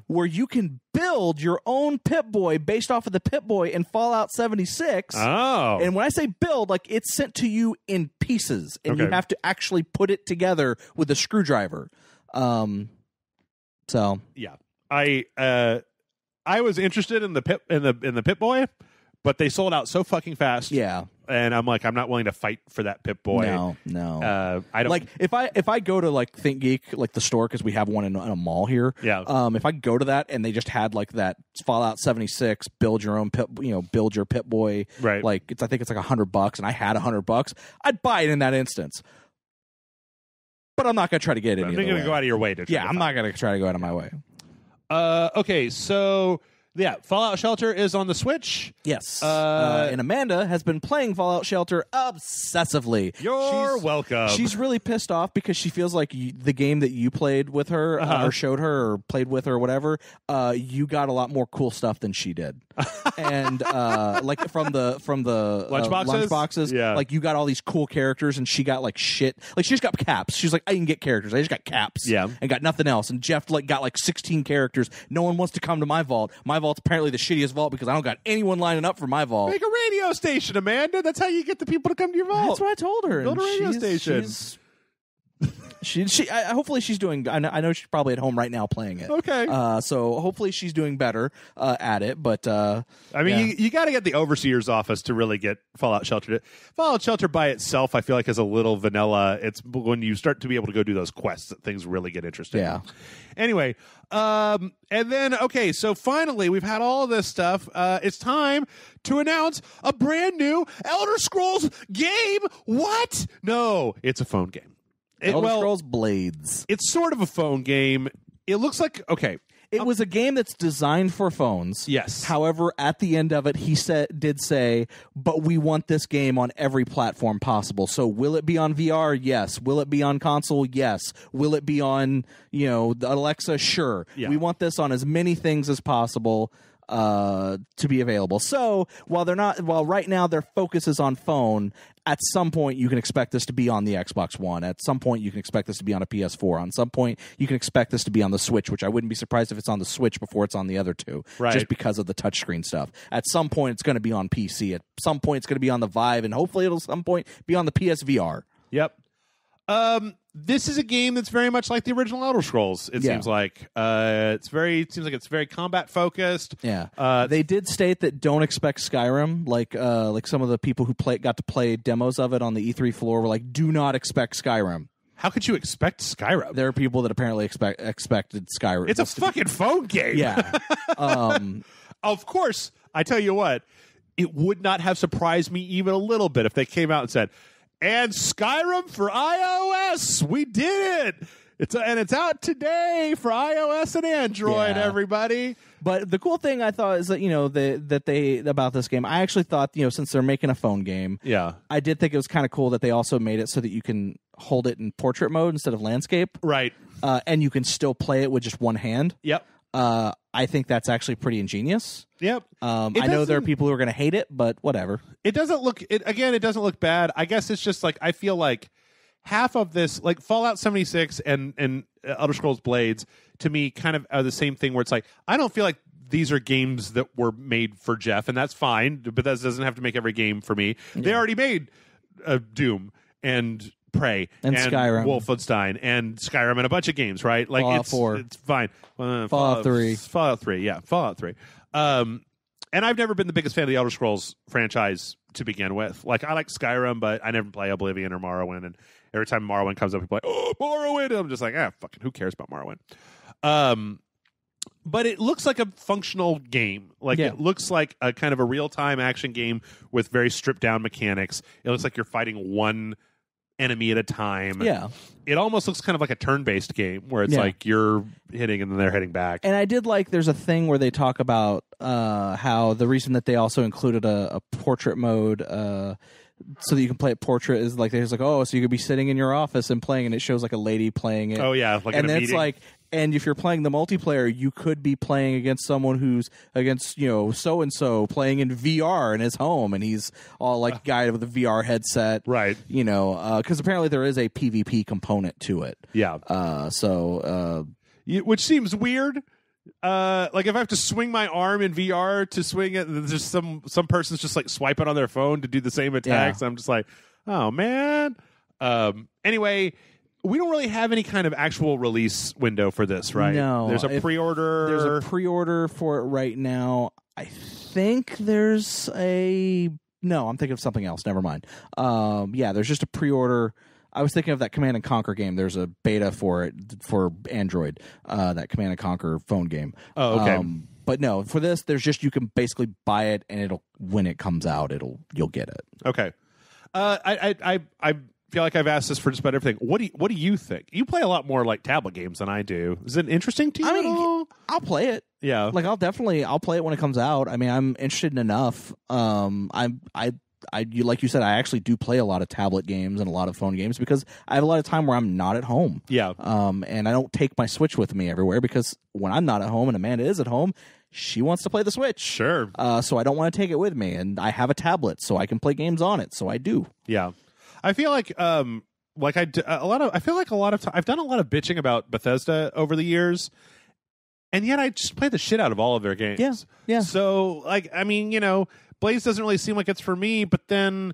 where you can build your own Pip-Boy based off of the Pip-Boy in Fallout 76. Oh. And when I say build, like, it's sent to you in pieces, and you have to actually put it together with a screwdriver. So yeah, I was interested in the Pip-Boy, but they sold out so fucking fast. Yeah, and I'm like, I'm not willing to fight for that Pip-Boy. No. I don't like if I go to like ThinkGeek, like the store, because we have one in a mall here. Yeah. If I go to that and they just had like that Fallout 76 build your own build your Pip-Boy. Right. Like I think it's like $100, and I had $100. I'd buy it in that instance. But I'm not going to try to get it. I'm not going to go out of your way to try I'm not going to try to go out of my way. Okay, so Yeah, Fallout Shelter is on the Switch. Yes. And Amanda has been playing Fallout Shelter obsessively. You're welcome. She's really pissed off because she feels like the game that you played with her or showed her or played with her or whatever, you got a lot more cool stuff than she did. And like from the lunchboxes, yeah. like you got all these cool characters and she got like shit. Like she just got caps. She's like, I can get characters. I just got caps. Yeah. And got nothing else. And Jeff like got like 16 characters. No one wants to come to my vault. My vault's apparently the shittiest vault because I don't got anyone lining up for my vault. Make a radio station, Amanda. That's how you get the people to come to your vault. That's what I told her. Build a radio station. Hopefully she's doing. I know she's probably at home right now playing it. Okay. So hopefully she's doing better at it. But I mean, you got to get the overseer's office to really get Fallout Shelter. Fallout Shelter by itself, I feel like, is a little vanilla. It's when you start to be able to go do those quests that things really get interesting. Yeah. Anyway, and then so finally we've had all this stuff. It's time to announce a brand new Elder Scrolls game. What? No, it's a phone game. Elder Scrolls Blades. It's sort of a phone game. It looks like It was a game that's designed for phones. Yes. However, at the end of it, he did say, but we want this game on every platform possible. So will it be on VR? Yes. Will it be on console? Yes. Will it be on, the Alexa? Sure. Yeah. We want this on as many things as possible to be available. So while right now their focus is on phone, at some point you can expect this to be on the Xbox One. At some point you can expect this to be on a PS4. On some point you can expect this to be on the Switch, which I wouldn't be surprised if it's on the Switch before it's on the other two, right, just because of the touchscreen stuff. At some point it's going to be on PC. At some point it's going to be on the Vive, and hopefully it'll at some point be on the PSVR. Yep. This is a game that's very much like the original Elder Scrolls. It seems like it seems like it's very combat focused. Yeah. They did state that don't expect Skyrim. Like some of the people who got to play demos of it on the E3 floor were like, do not expect Skyrim. How could you expect Skyrim? There are people that apparently expected Skyrim. It's a fucking phone game. Yeah. Of course, I tell you what, it would not have surprised me even a little bit if they came out and said, and Skyrim for iOS, we did it. It's out today for iOS and Android, everybody. But the cool thing I thought is that about this game, I actually thought, since they're making a phone game, I did think it was kind of cool that they also made it so that you can hold it in portrait mode instead of landscape. Right. And you can still play it with just one hand. Yep. I think that's actually pretty ingenious. Yep. I know there are people who are going to hate it, but whatever. It doesn't look bad. I guess it's just like, I feel like half of this, like Fallout 76 and Elder Scrolls Blades, to me kind of are the same thing where it's like, I don't feel like these are games that were made for Jeff, and that's fine, but that doesn't have to make every game for me. Yeah. They already made Doom and Prey and Skyrim, Wolfenstein and Skyrim and a bunch of games, right? Like Fallout 4. It's fine. Fallout 3. Fallout 3, yeah, Fallout 3. And I've never been the biggest fan of the Elder Scrolls franchise to begin with. Like, I like Skyrim, but I never play Oblivion or Morrowind. And every time Morrowind comes up, people are like, oh, Morrowind. And I'm just like, fucking, who cares about Morrowind? But it looks like a functional game. Like, it looks like a kind of a real-time action game with very stripped-down mechanics. It looks like you're fighting one enemy at a time. Yeah. It almost looks kind of like a turn-based game where it's like you're hitting and then they're hitting back. And I did like there's a thing where they talk about how the reason that they also included a portrait mode so that you can play it portrait is like there's like, oh, so you could be sitting in your office and playing, and it shows like a lady playing it. Oh yeah, like and in a it's meeting. like, and if you're playing the multiplayer, you could be playing against someone who's against so and so playing in VR in his home, and he's all like guy with a VR headset, right? Because apparently there is a PvP component to it. Yeah. Which seems weird. Like if I have to swing my arm in VR to swing it, and there's some person's just like swiping on their phone to do the same attacks. I'm just like, oh man. Anyway, we don't really have any kind of actual release window for this, right? No. There's a pre-order. There's a pre-order for it right now. I think there's no, I'm thinking of something else. Never mind. There's just a pre-order. I was thinking of that Command and Conquer game. There's a beta for it for Android, that Command and Conquer phone game. Oh, okay. But no, for this, there's just, you can basically buy it, and when it comes out, you'll get it. Okay. I feel like I've asked this for just about everything. What do you think? You play a lot more like tablet games than I do. Is it interesting to you? I mean, I'll play it. Yeah, like I'll play it when it comes out. I mean, I'm interested enough. Like you said, I actually do play a lot of tablet games and a lot of phone games because I have a lot of time where I'm not at home. Yeah. And I don't take my Switch with me everywhere because when I'm not at home and Amanda is at home, she wants to play the Switch. Sure. So I don't want to take it with me, and I have a tablet, so I can play games on it. So I do. Yeah. I feel like I feel like a lot of time I've done a lot of bitching about Bethesda over the years. And yet I just play the shit out of all of their games. Yeah, yeah. So, like, I mean, Blaze doesn't really seem like it's for me, but then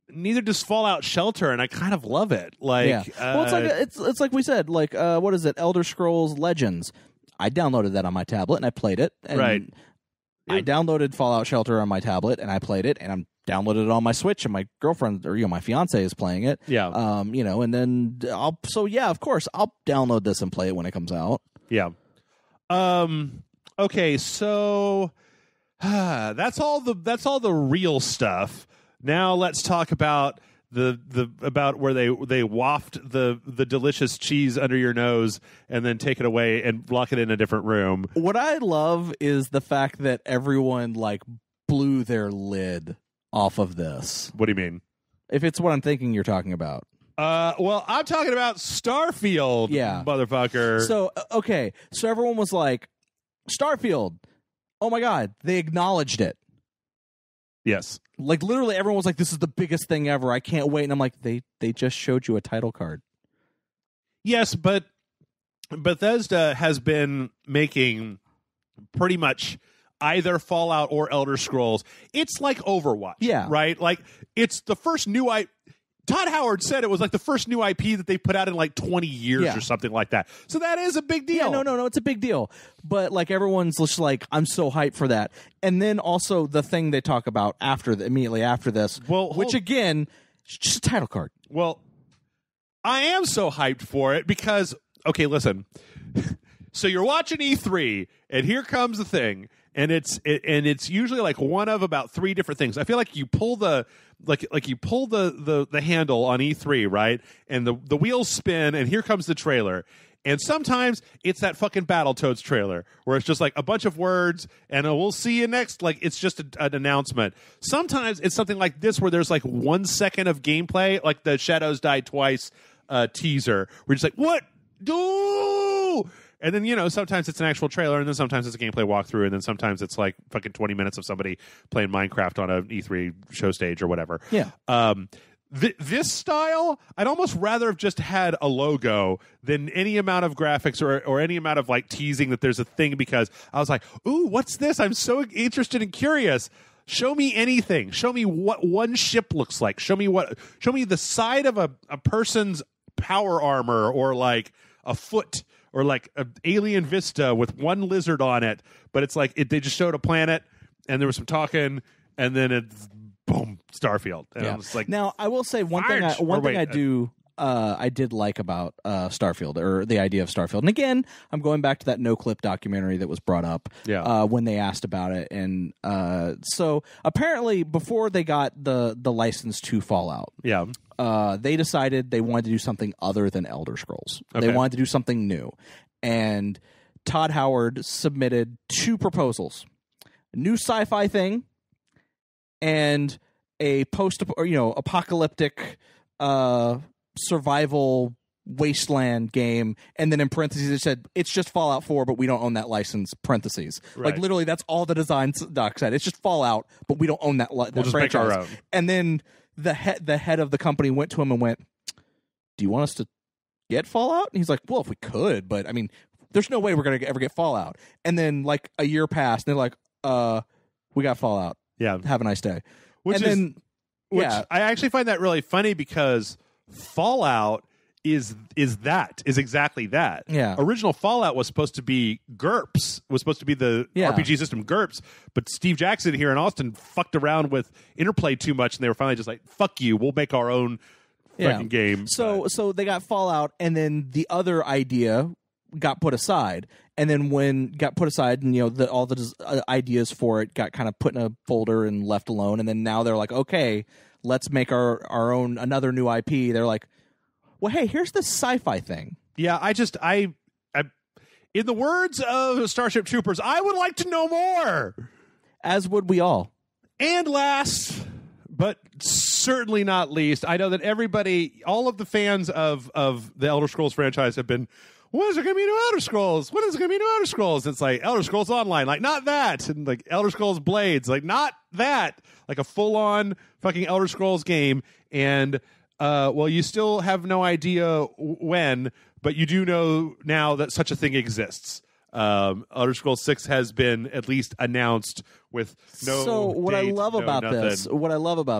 neither does Fallout Shelter, and I kind of love it. Like, yeah. Well, it's like we said, like, what is it? Elder Scrolls Legends. I downloaded that on my tablet, and I played it. And right. I downloaded Fallout Shelter on my tablet, and I played it, and I'm downloaded it on my Switch, and my girlfriend or my fiance is playing it. Yeah. And then of course I'll download this and play it when it comes out. Yeah. Okay, so that's all the real stuff. Now let's talk about about where they waft the delicious cheese under your nose and then take it away and lock it in a different room. What I love is the fact that everyone like blew their lid off of this. What do you mean? If it's what I'm thinking you're talking about. Well, I'm talking about Starfield, motherfucker. So, okay. So everyone was like, Starfield. Oh my God. They acknowledged it. Yes. Like literally everyone was like, this is the biggest thing ever. I can't wait. And I'm like, they just showed you a title card. Yes, but Bethesda has been making pretty much either Fallout or Elder Scrolls. It's like Overwatch. Yeah. Right? Like, it's the first new Todd Howard said it was like the first new IP that they put out in like 20 years or something like that. So that is a big deal. Yeah, no, it's a big deal. But like everyone's just like, I'm so hyped for that. And then also the thing they talk about immediately after this, which again, is just a title card. Well, I am so hyped for it because, okay, listen. So you're watching E3 and here comes the thing. And it's usually like one of about three different things. I feel like you pull the handle on E3, right? And the wheels spin, and here comes the trailer. And sometimes it's that fucking Battletoads trailer where it's just like a bunch of words and we'll see you next. Like it's just an announcement. Sometimes it's something like this where there's like 1 second of gameplay, like the Shadows Die Twice teaser. We're just like, what? Do. And then, sometimes it's an actual trailer, and then sometimes it's a gameplay walkthrough, and then sometimes it's like fucking 20 minutes of somebody playing Minecraft on an E3 show stage or whatever. Yeah. This style, I'd almost rather have just had a logo than any amount of graphics or any amount of like teasing that there's a thing, because I was like, ooh, what's this? I'm so interested and curious. Show me anything. Show me what one ship looks like. Show me the side of a person's power armor, or like a foot, or like an alien vista with one lizard on it. But it's like they just showed a planet, and there was some talking, and then it's boom, Starfield. And I was like, now I will say one thing I did like about Starfield, or the idea of Starfield. And again, I'm going back to that No Clip documentary that was brought up when they asked about it. And so apparently before they got the license to Fallout, they decided they wanted to do something other than Elder Scrolls. Okay. They wanted to do something new. And Todd Howard submitted 2 proposals: a new sci-fi thing and a apocalyptic survival wasteland game. And then in parentheses it said, it's just Fallout 4, but we don't own that license, parentheses. Right. Like literally that's all the design doc said. It's just Fallout, but we don't own that we'll just franchise. Make our own. And then the head of the company went to him and went, do you want us to get Fallout? And he's like, well, if we could, but I mean, there's no way we're going to ever get Fallout. And then like a year passed, and they're like, we got Fallout. Yeah. Have a nice day. Which I actually find that really funny, because Fallout is exactly that. Yeah. Original Fallout was supposed to be GURPS, was supposed to be the RPG system GURPS, but Steve Jackson here in Austin fucked around with Interplay too much, and they were finally just like, fuck you, we'll make our own fucking game. So they got Fallout, and then the other idea got put aside. And then when got put aside, and all the ideas for it got kind of put in a folder and left alone. And then now they're like, okay, let's make our own another new IP. They're like, well, hey, here's this sci-fi thing. Yeah, I in the words of Starship Troopers, I would like to know more. As would we all. And last, but certainly not least, I know that everybody, all of the fans of the Elder Scrolls franchise have been, when is there going to be new Elder Scrolls? When is there going to be new Elder Scrolls? It's like Elder Scrolls Online, like not that. And like Elder Scrolls Blades, like not that. Like a full-on fucking Elder Scrolls game. And, well, you still have no idea when, but you do know now that such a thing exists. Elder Scrolls 6 has been at least announced with no. So what date, I love about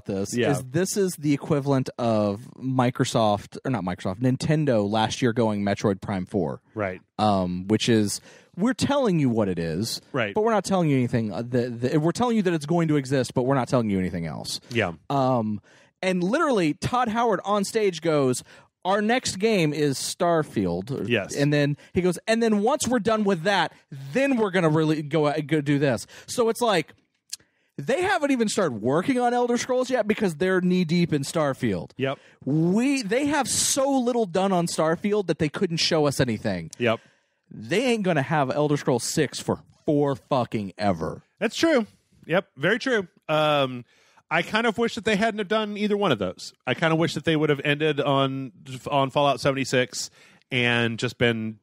this is this is the equivalent of Nintendo last year going Metroid Prime 4, right? Which is we're telling you what it is, right? But we're not telling you anything. We're telling you that it's going to exist, but we're not telling you anything else. Yeah. And literally, Todd Howard on stage goes, our next game is Starfield. Yes. And then he goes, and then once we're done with that, then we're going to really go do this. So it's like, they haven't even started working on Elder Scrolls yet because they're knee-deep in Starfield. Yep. They have so little done on Starfield that they couldn't show us anything. Yep. They ain't going to have Elder Scrolls 6 for fucking ever. That's true. Yep. Very true. I kind of wish that they hadn't have done either one of those. I kind of wish that they would have ended on Fallout 76 and just been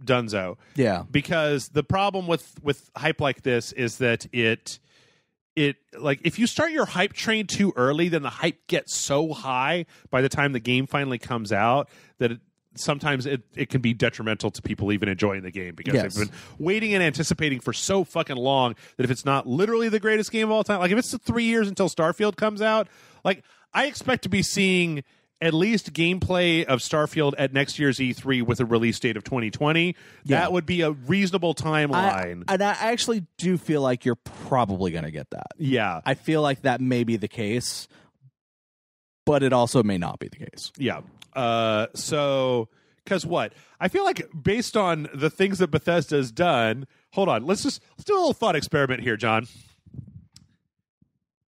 donezo. Yeah. Because the problem with hype like this is that it like if you start your hype train too early, then the hype gets so high by the time the game finally comes out that sometimes it can be detrimental to people even enjoying the game because they've been waiting and anticipating for so fucking long that if it's not literally the greatest game of all time, like if it's 3 years until Starfield comes out, like I expect to be seeing at least gameplay of Starfield at next year's E3 with a release date of 2020. Yeah. That would be a reasonable timeline. And I actually do feel like you're probably going to get that. Yeah. I feel like that may be the case, but it also may not be the case. Yeah. So, because what? I feel like based on the things that Bethesda has done, hold on, let's do a little thought experiment here, John.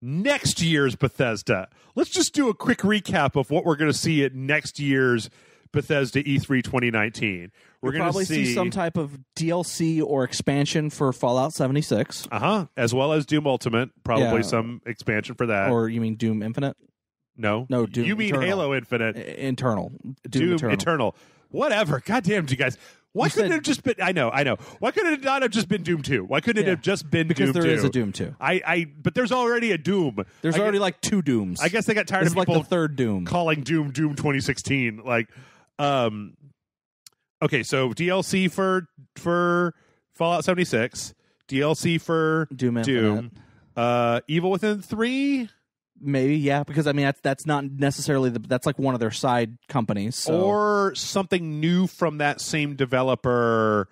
Next year's Bethesda. Let's just do a quick recap of what we're going to see at next year's Bethesda E3 2019. We're going to probably see some type of DLC or expansion for Fallout 76. As well as Doom Ultimate. Probably some expansion for that. Or you mean Doom Infinite? No, Doom you mean Eternal. Halo Infinite. Internal. Doom Eternal. Whatever. God damn you guys. Why couldn't it have just been... I know. Why couldn't it not have just been Doom 2? Why couldn't it have just been Doom 2? Because there is a Doom 2. But there's already a Doom. There's already like 2 Dooms. I guess they got tired of people like the third Doom. calling Doom 2016. Like, okay, so DLC for Fallout 76, DLC for Doom. Evil Within 3... Maybe, yeah, because I mean that's not necessarily that's like one of their side companies, so. Or something new from that same developer,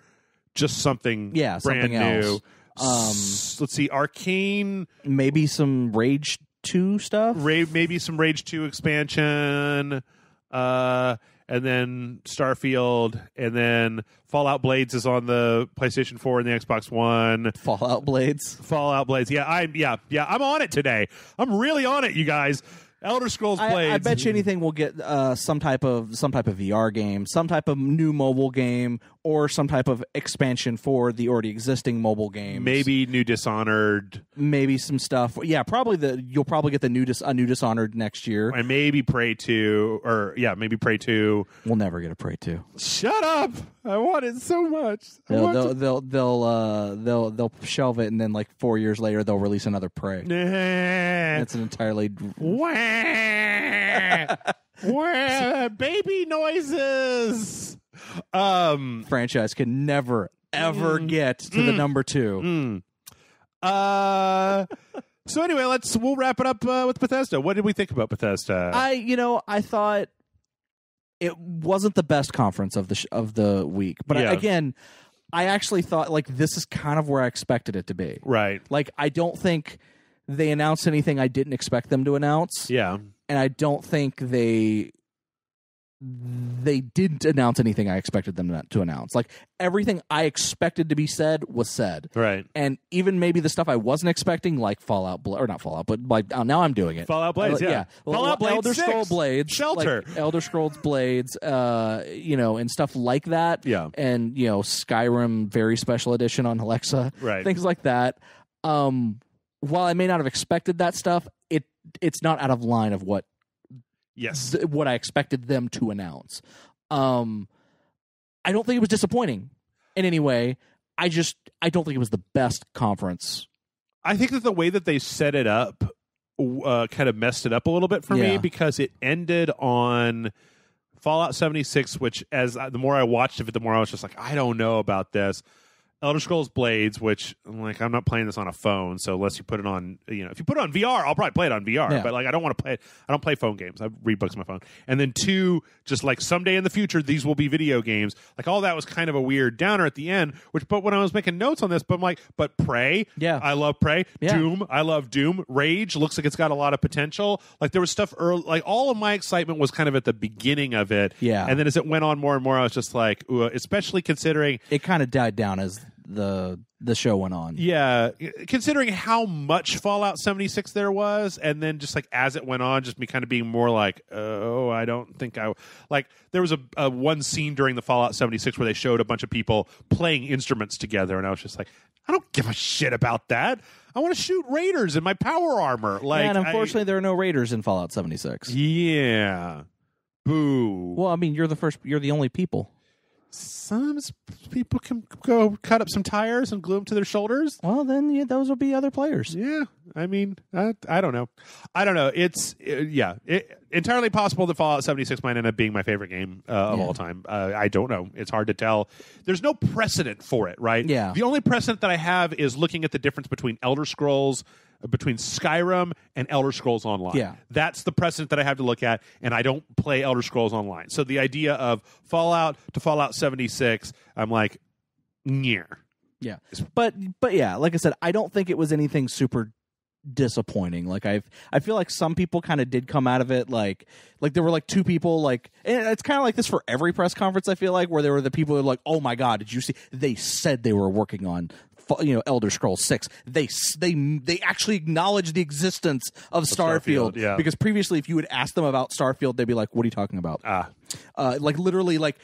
just something brand something new. Else. Let's see, Arcane, maybe some Rage 2 stuff, maybe some Rage 2 expansion, and then Starfield, and then Fallout Blades is on the PlayStation 4 and the Xbox One. Fallout Blades. Yeah, I'm on it today. I'm really on it, you guys. Elder Scrolls Blades. I bet you anything we'll get some type of VR game, some type of new mobile game, or some type of expansion for the already existing mobile games. Maybe new Dishonored. Maybe some stuff. Yeah, you'll probably get a new Dishonored next year, and maybe Prey 2, maybe Prey 2. We'll never get a Prey 2. Shut up! I want it so much. They'll shelve it, and then like 4 years later they'll release another Prey. That's an entirely baby noises. Franchise can never ever get to the number 2. So anyway, we'll wrap it up with Bethesda. What did we think about Bethesda? I thought it wasn't the best conference of the week, but again, I actually thought like this is kind of where I expected it to be. Right. Like I don't think they announced anything I didn't expect them to announce. Yeah. And I don't think they they didn't announce anything I expected them to announce. Like, everything I expected to be said was said. Right. And even maybe the stuff I wasn't expecting, like or not Fallout, but like now I'm doing it. Fallout Blades, yeah. Fallout Blades Elder 6. Scrolls Blades. Shelter. Like Elder Scrolls Blades, and stuff like that. Yeah. And, Skyrim Very Special Edition on Alexa. Right. Things like that. While I may not have expected that stuff, it's not out of line of what I expected them to announce. I don't think it was disappointing in any way. I don't think it was the best conference. I think that the way that they set it up kind of messed it up a little bit for me, because it ended on Fallout 76, which the more I watched of it, the more I was just like, I don't know about this. Elder Scrolls Blades, which I'm not playing this on a phone, so unless you put it on, if you put it on VR, I'll probably play it on VR. Yeah. But I don't want to play it. I don't play phone games. I read books on my phone. And then 2, just like someday in the future, these will be video games. Like, all that was kind of a weird downer at the end. But when I was making notes on this, but I'm like, but Prey, I love Prey. Yeah. Doom, I love Doom. Rage looks like it's got a lot of potential. Like, there was stuff early. Like, all of my excitement was kind of at the beginning of it. Yeah. And then as it went on more and more, I was just like, ooh, especially considering it kind of died down as the show went on. Yeah, considering how much Fallout 76 there was, and then just like as it went on, just me kind of being more like, oh, I don't think I like. There was a one scene during the Fallout 76 where they showed a bunch of people playing instruments together, and I was just like, I don't give a shit about that. I want to shoot raiders in my power armor. Like, and unfortunately, there are no raiders in Fallout 76. Yeah, boo. Well, I mean, you're the only people. Some people can go cut up some tires and glue them to their shoulders. Well, then those will be other players. Yeah, I mean, I don't know. It's entirely possible that Fallout 76 might end up being my favorite game of all time. I don't know. It's hard to tell. There's no precedent for it, right? Yeah. The only precedent that I have is looking at the difference between between Skyrim and Elder Scrolls Online. Yeah. That's the precedent that I have to look at, and I don't play Elder Scrolls Online. So the idea of Fallout to Fallout 76, I'm like, yeah. Yeah. But yeah, like I said, I don't think it was anything super disappointing. Like, I feel like some people kind of did come out of it like there were like 2 people, like, and it's kind of like this for every press conference, I feel like, where there were the people who were like, oh my god, did you see they said they were working on Elder Scrolls 6. They actually acknowledged the existence of Starfield. Yeah. Because previously, if you would ask them about Starfield, they'd be like, what are you talking about? Like, literally, like,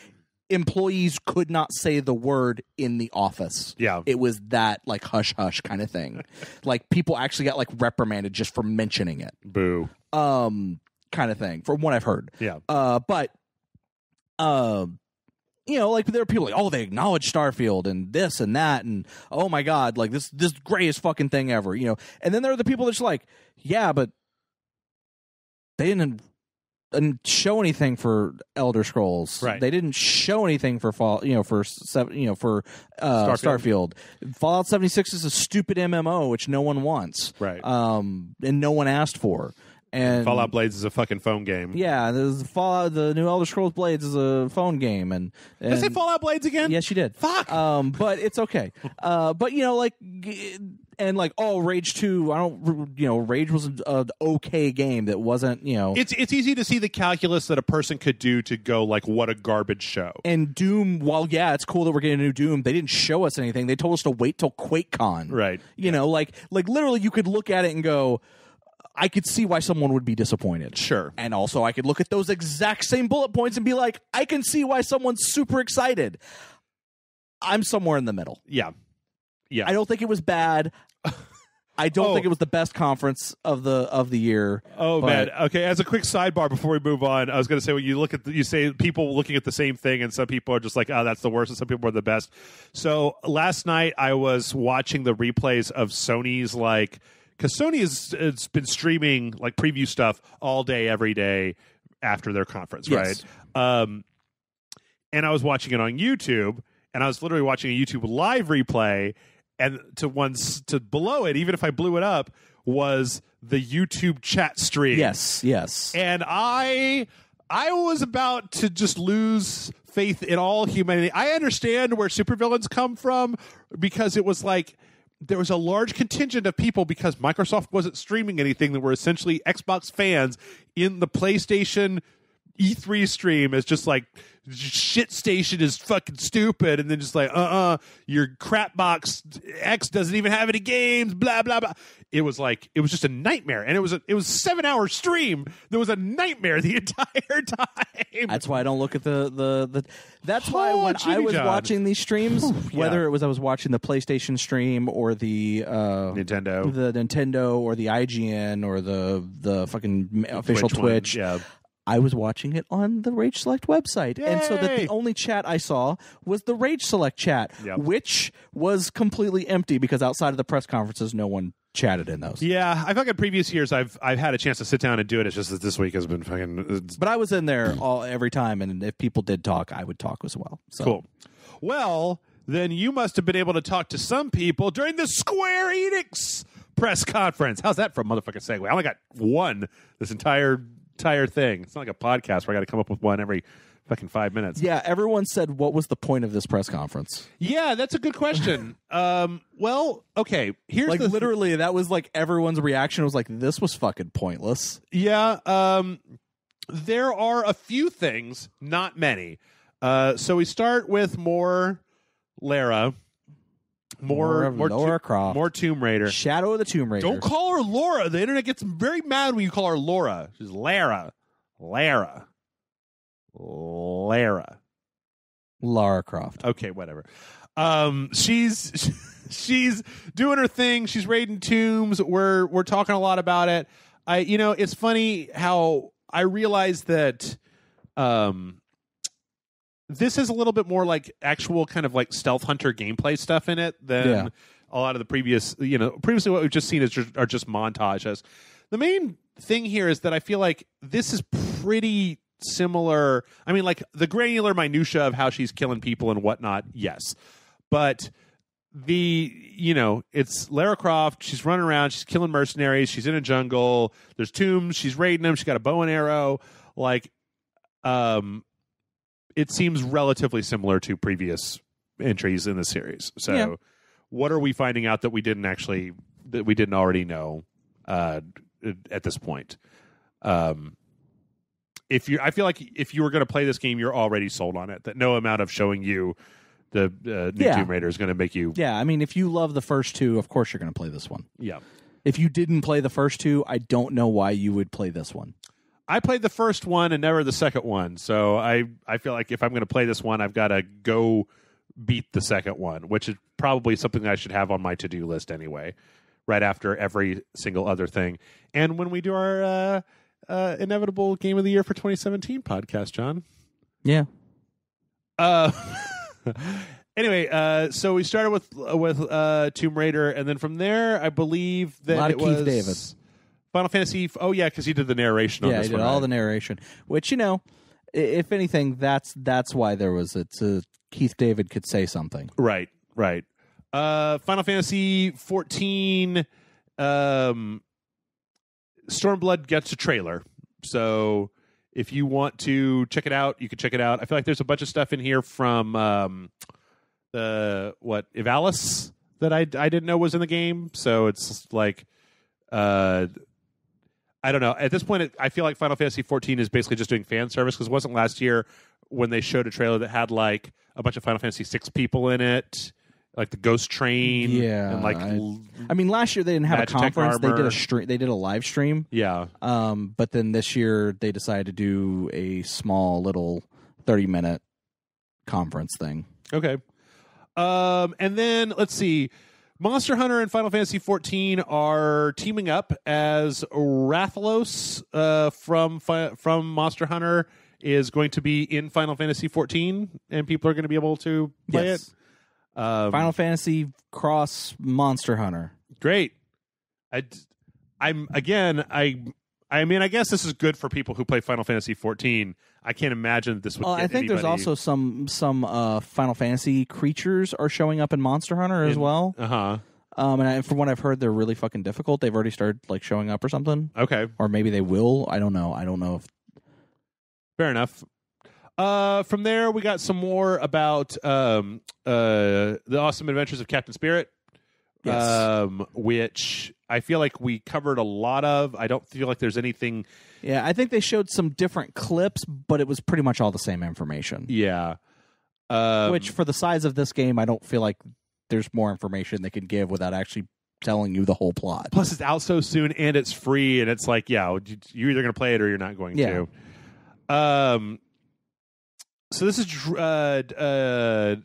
employees could not say the word in the office. Yeah. It was that, like, hush-hush kind of thing. Like, people actually got, like, reprimanded just for mentioning it. Boo. Kind of thing, from what I've heard. Yeah. Like, there are people like, oh, they acknowledge Starfield and this and that, and oh my god, like this greatest fucking thing ever, And then there are the people that's like, yeah, but they didn't show anything for Elder Scrolls. Right. They didn't show anything for Starfield. Fallout 76 is a stupid MMO which no one wants. Right. And no one asked for. And Fallout Blades is a fucking phone game. Yeah, the new Elder Scrolls Blades is a phone game, and did I say Fallout Blades again? Yes, you did. Fuck. But it's okay. But Rage 2. Rage was an okay game that wasn't. It's easy to see the calculus that a person could do to go like, what a garbage show. And Doom, while it's cool that we're getting a new Doom, they didn't show us anything. They told us to wait till QuakeCon. Right. Like literally, you could look at it and go, I could see why someone would be disappointed. Sure. And also, I could look at those exact same bullet points and be like, I can see why someone's super excited. I'm somewhere in the middle. Yeah. Yeah. I don't think it was bad. I don't think it was the best conference of the year. Oh, man. Okay, as a quick sidebar before we move on, I was going to say, when you look at you say people looking at the same thing, and some people are just like, oh, that's the worst, and some people are the best. So last night I was watching the replays of Sony's, because Sony has been streaming like preview stuff all day, every day after their conference, yes. right? And I was watching it on YouTube, and I was literally watching a YouTube live replay, and to below it, even if I blew it up, was the YouTube chat stream. Yes. And I was about to just lose faith in all humanity. I understand where supervillains come from, because it was like, there was a large contingent of people, because Microsoft wasn't streaming anything, that were essentially Xbox fans in the PlayStation E3 stream as just like shit station is fucking stupid, and then just like your crap box X doesn't even have any games, blah blah blah. It was just a nightmare, and it was a 7-hour stream. There was a nightmare the entire time. That's why I don't look at the that's why when I was watching these streams, whether it was I was watching the PlayStation stream or the Nintendo or the IGN or the fucking official Twitch, I was watching it on the Rage Select website. Yay! And so that the only chat I saw was the Rage Select chat, which was completely empty because outside of the press conferences, no one chatted in those. Yeah, I feel like in previous years I've had a chance to sit down and do it. It's just that this week has been fucking... But I was in there every time, and if people did talk, I would talk as well. So. Cool. Well, then you must have been able to talk to some people during the Square Enix press conference. How's that for a motherfucking segue? I only got one this entire thing. It's not like a podcast where I got to come up with one every fucking 5 minutes. Yeah, everyone said, what was the point of this press conference? Yeah, that's a good question. Well, okay, here's like literally that was like everyone's reaction was like, this was fucking pointless. Yeah, there are a few things, not many. So we start with more Lara. More Lara Croft. More Tomb Raider. Shadow of the Tomb Raider. Don't call her Laura. The internet gets very mad when you call her Laura. She's Lara. Lara Croft. Okay, whatever. She's doing her thing. She's raiding tombs. We're talking a lot about it. It's funny how I realized that this is a little bit more like actual kind of like stealth hunter gameplay stuff in it than a lot of the previously what we've just seen are just montages. The main thing here is that I feel like this is pretty similar. I mean, like the granular minutia of how she's killing people and whatnot, yes. But it's Lara Croft. She's running around. She's killing mercenaries. She's in a jungle. There's tombs. She's raiding them. She's got a bow and arrow. It seems relatively similar to previous entries in the series. So, what are we finding out that we didn't already know at this point? I feel like if you were going to play this game, you're already sold on it. That no amount of showing you the new Tomb Raider is going to make you. Yeah, I mean, if you love the first two, of course you're going to play this one. Yeah. If you didn't play the first two, I don't know why you would play this one. I played the first one and never the second one, so I feel like if I'm going to play this one, I've got to go beat the second one, which is probably something I should have on my to-do list anyway, right after every single other thing. And when we do our inevitable Game of the Year for 2017 podcast, John. Yeah. Anyway, so we started with Tomb Raider, and then from there, I believe that it was Keith David. Final Fantasy. Oh yeah, because he did the narration on this one. Yeah, he did all the narration. Which if anything, that's why there was it. So Keith David could say something. Right. Final Fantasy 14. Stormblood gets a trailer, so if you want to check it out, you can check it out. I feel like there's a bunch of stuff in here from Ivalice that I didn't know was in the game. So it's like. I don't know. At this point, I feel like Final Fantasy 14 is basically just doing fan service because it wasn't last year when they showed a trailer that had like a bunch of Final Fantasy 6 people in it, like the Ghost Train. Yeah, and like I mean, last year they didn't have a conference. They did a stream. They did a live stream. Yeah. But then this year they decided to do a small little 30-minute conference thing. Okay. And then let's see. Monster Hunter and Final Fantasy XIV are teaming up as Rathalos from Monster Hunter is going to be in Final Fantasy XIV, and people are going to be able to play it. Final Fantasy cross Monster Hunter. Great. I mean, I guess this is good for people who play Final Fantasy XIV. I can't imagine this would. Get I think there's also some Final Fantasy creatures are showing up in Monster Hunter as well. And from what I've heard, they're really fucking difficult. They've already started like showing up or something. Okay, or maybe they will. I don't know. If... Fair enough. From there, we got some more about the Awesome Adventures of Captain Spirit, Yes. Which I feel like we covered a lot of. I don't feel like there's anything. Yeah, I think they showed some different clips, but it was pretty much all the same information. Yeah. Which, for the size of this game, I don't feel like there's more information they can give without actually telling you the whole plot. Plus, it's out so soon and it's free, and it's like, yeah, you're either going to play it or you're not going to. So this is a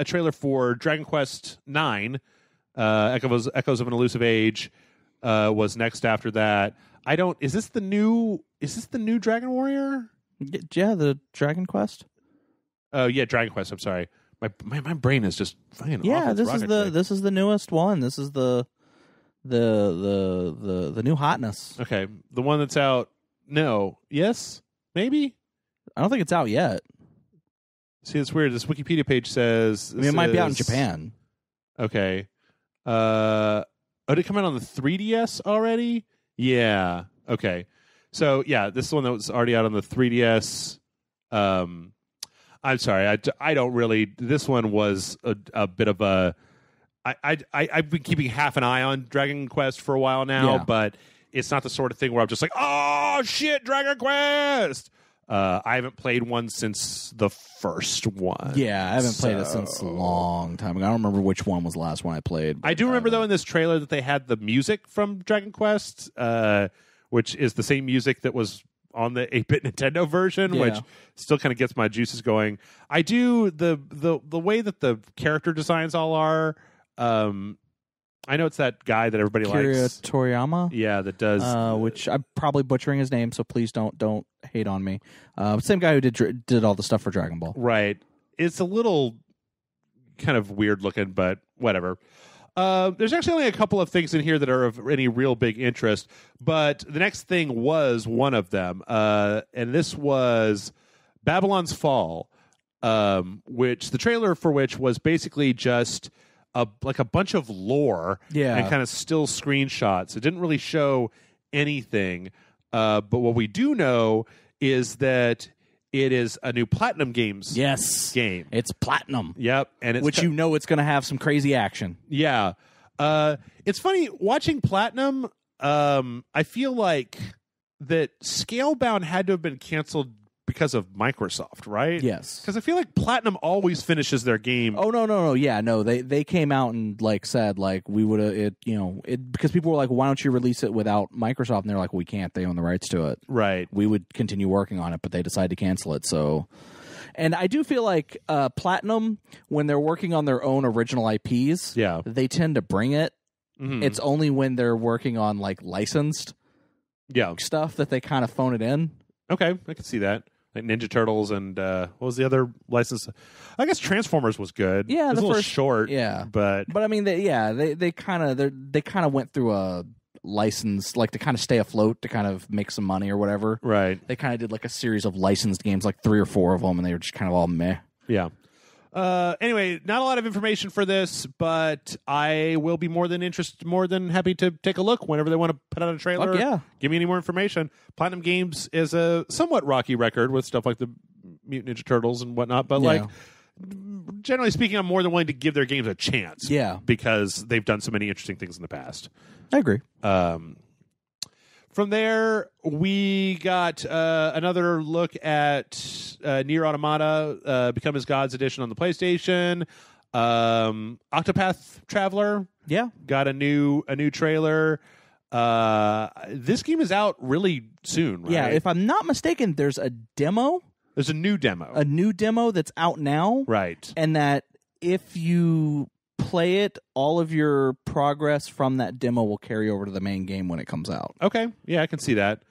trailer for Dragon Quest IX. Echoes of an Elusive Age was next after that. Is this the new Dragon Warrior? Yeah, the Dragon Quest. Oh yeah, Dragon Quest. I'm sorry. My brain is just fucking yeah. off. This is the newest one. This is the new hotness. Okay, the one that's out. No, yes, maybe. I don't think it's out yet. See, it's weird. This Wikipedia page says it might be out in Japan. Okay. Did it come out on the 3DS already? Yeah. Okay. So yeah, this is the one that was already out on the 3DS. I'm sorry. I don't really. This one was a bit of a. I've been keeping half an eye on Dragon Quest for a while now, but it's not the sort of thing where I'm just like, oh shit, Dragon Quest. I haven't played one since the first one. Yeah, I haven't played it since a long time ago. I don't remember which one was the last one I played. I do remember, though, in this trailer that they had the music from Dragon Quest, which is the same music that was on the 8-bit Nintendo version, which still kind of gets my juices going. I do the way that the character designs all are. I know it's that guy that everybody likes, Toriyama. Yeah, that does. Which I'm probably butchering his name, so please don't hate on me. Same guy who did all the stuff for Dragon Ball. Right. It's a little kind of weird looking, but whatever. There's actually only a couple of things in here that are of any real big interest, but the next thing was one of them, and this was Babylon's Fall, which the trailer for which was basically just like a bunch of lore and kind of still screenshots. It didn't really show anything, but what we do know is that it is a new Platinum Games game. It's Platinum. Yep. And it's it's going to have some crazy action. Yeah. It's funny, watching Platinum, I feel like that Scalebound had to have been canceled because of Microsoft, right? Yes. Because I feel like Platinum always finishes their game. Oh no. Yeah, no. They came out and said we would have because people were like, why don't you release it without Microsoft? And they're like, we can't. They own the rights to it. Right. We would continue working on it, but they decided to cancel it. So, and I do feel like Platinum, when they're working on their own original IPs, they tend to bring it. Mm-hmm. It's only when they're working on licensed stuff that they kind of phone it in. Okay, I can see that. Like Ninja Turtles and what was the other license? I guess Transformers was good. Yeah, it was a little short. Yeah, but I mean, they kind of went through a license to kind of stay afloat, to kind of make some money or whatever. Right. They kind of did a series of licensed games, 3 or 4 of them, and they were just kind of all meh. Yeah. Anyway, not a lot of information for this, but I will be more than happy to take a look whenever they want to put out a trailer. Yeah. Give me any more information. Platinum Games is a somewhat rocky record with stuff like the Mutant Ninja Turtles and whatnot, but generally speaking, I'm more than willing to give their games a chance. Yeah. Because they've done so many interesting things in the past. I agree. From there, we got another look at Nier Automata, Become as Gods edition on the PlayStation. Octopath Traveler, got a new trailer. This game is out really soon, right? Yeah, if I'm not mistaken, there's a demo. There's a new demo that's out now, right? And that if you play it, all of your progress from that demo will carry over to the main game when it comes out. Okay. Yeah, I can see that.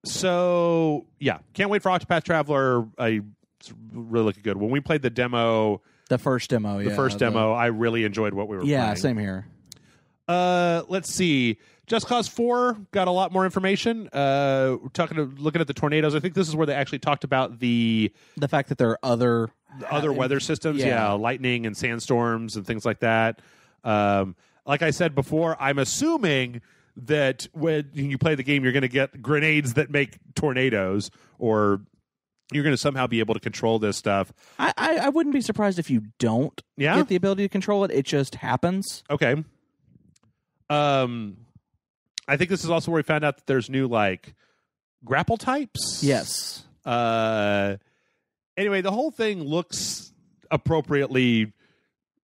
So, yeah. Can't wait for Octopath Traveler. It's really looking good. When we played the demo... The first demo, I really enjoyed what we were playing. Yeah, same here. Let's see. Just Cause 4 got a lot more information. Looking at the tornadoes. I think this is where they actually talked about the fact that there are other weather systems. Yeah, lightning and sandstorms and things like that. Like I said before, I'm assuming that when you play the game, you're going to get grenades that make tornadoes or you're going to somehow be able to control this stuff. I wouldn't be surprised if you don't get the ability to control it. It just happens. Okay. I think this is also where we found out that there's new like grapple types. Yes. Anyway, the whole thing looks appropriately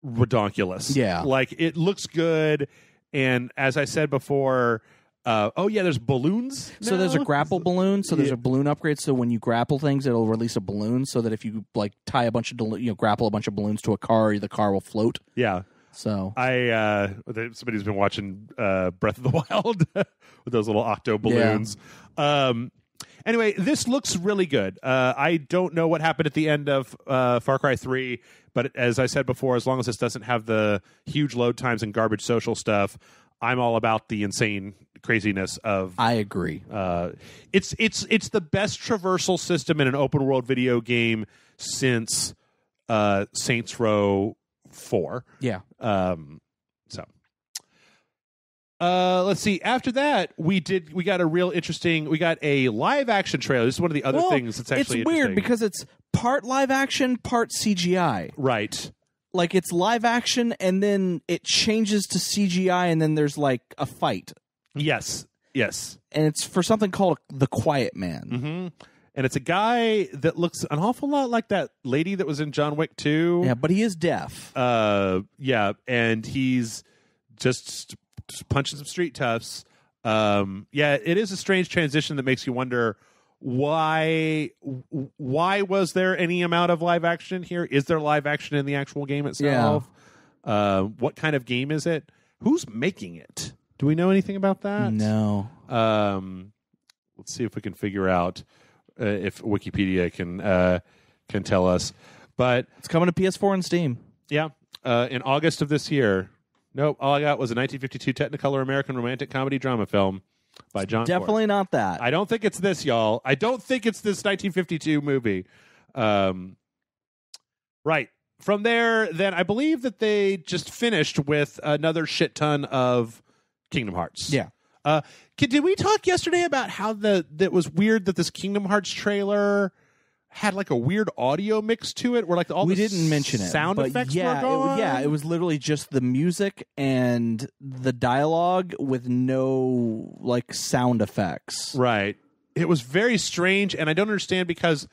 redonkulous. Yeah. Like it looks good, and as I said before, there's balloons now? So there's a grapple balloon. So there's a balloon upgrade. So when you grapple things, it'll release a balloon. So that if you like tie a bunch of grapple a bunch of balloons to a car, the car will float. Yeah. So somebody's been watching Breath of the Wild with those little octo balloons. Yeah. Anyway, this looks really good. I don't know what happened at the end of Far Cry 3, but as I said before, as long as this doesn't have the huge load times and garbage social stuff, I'm all about the insane craziness of. I agree. It's the best traversal system in an open world video game since Saints Row 4. Yeah. Let's see. After that, we got a live action trailer. This is one of the other things that's actually it's weird because it's part live action, part CGI. Right. Like it's live action and then it changes to CGI and then there's like a fight. Yes. And it's for something called The Quiet Man. Mm-hmm. And it's a guy that looks an awful lot like that lady that was in John Wick 2. Yeah, but he is deaf. And he's just punching some street toughs. It is a strange transition that makes you wonder why was there any amount of live action here? Is there live action in the actual game itself? Yeah. What kind of game is it? Who's making it? Do we know anything about that? No. Let's see if we can figure out if Wikipedia can tell us. But it's coming to PS4 and Steam. Yeah, in August of this year. Nope, all I got was a 1952 Technicolor American romantic comedy drama film by John Definitely Ford. Not that. I don't think it's this, y'all. I don't think it's this 1952 movie. Right. From there, then I believe that they just finished with another shit ton of Kingdom Hearts. Yeah. Did we talk yesterday about how that was weird that this Kingdom Hearts trailer had like a weird audio mix to it, where like all we the didn't mention it, sound effects were gone? It was literally just the music and the dialogue with no like sound effects. Right. It was very strange, and I don't understand because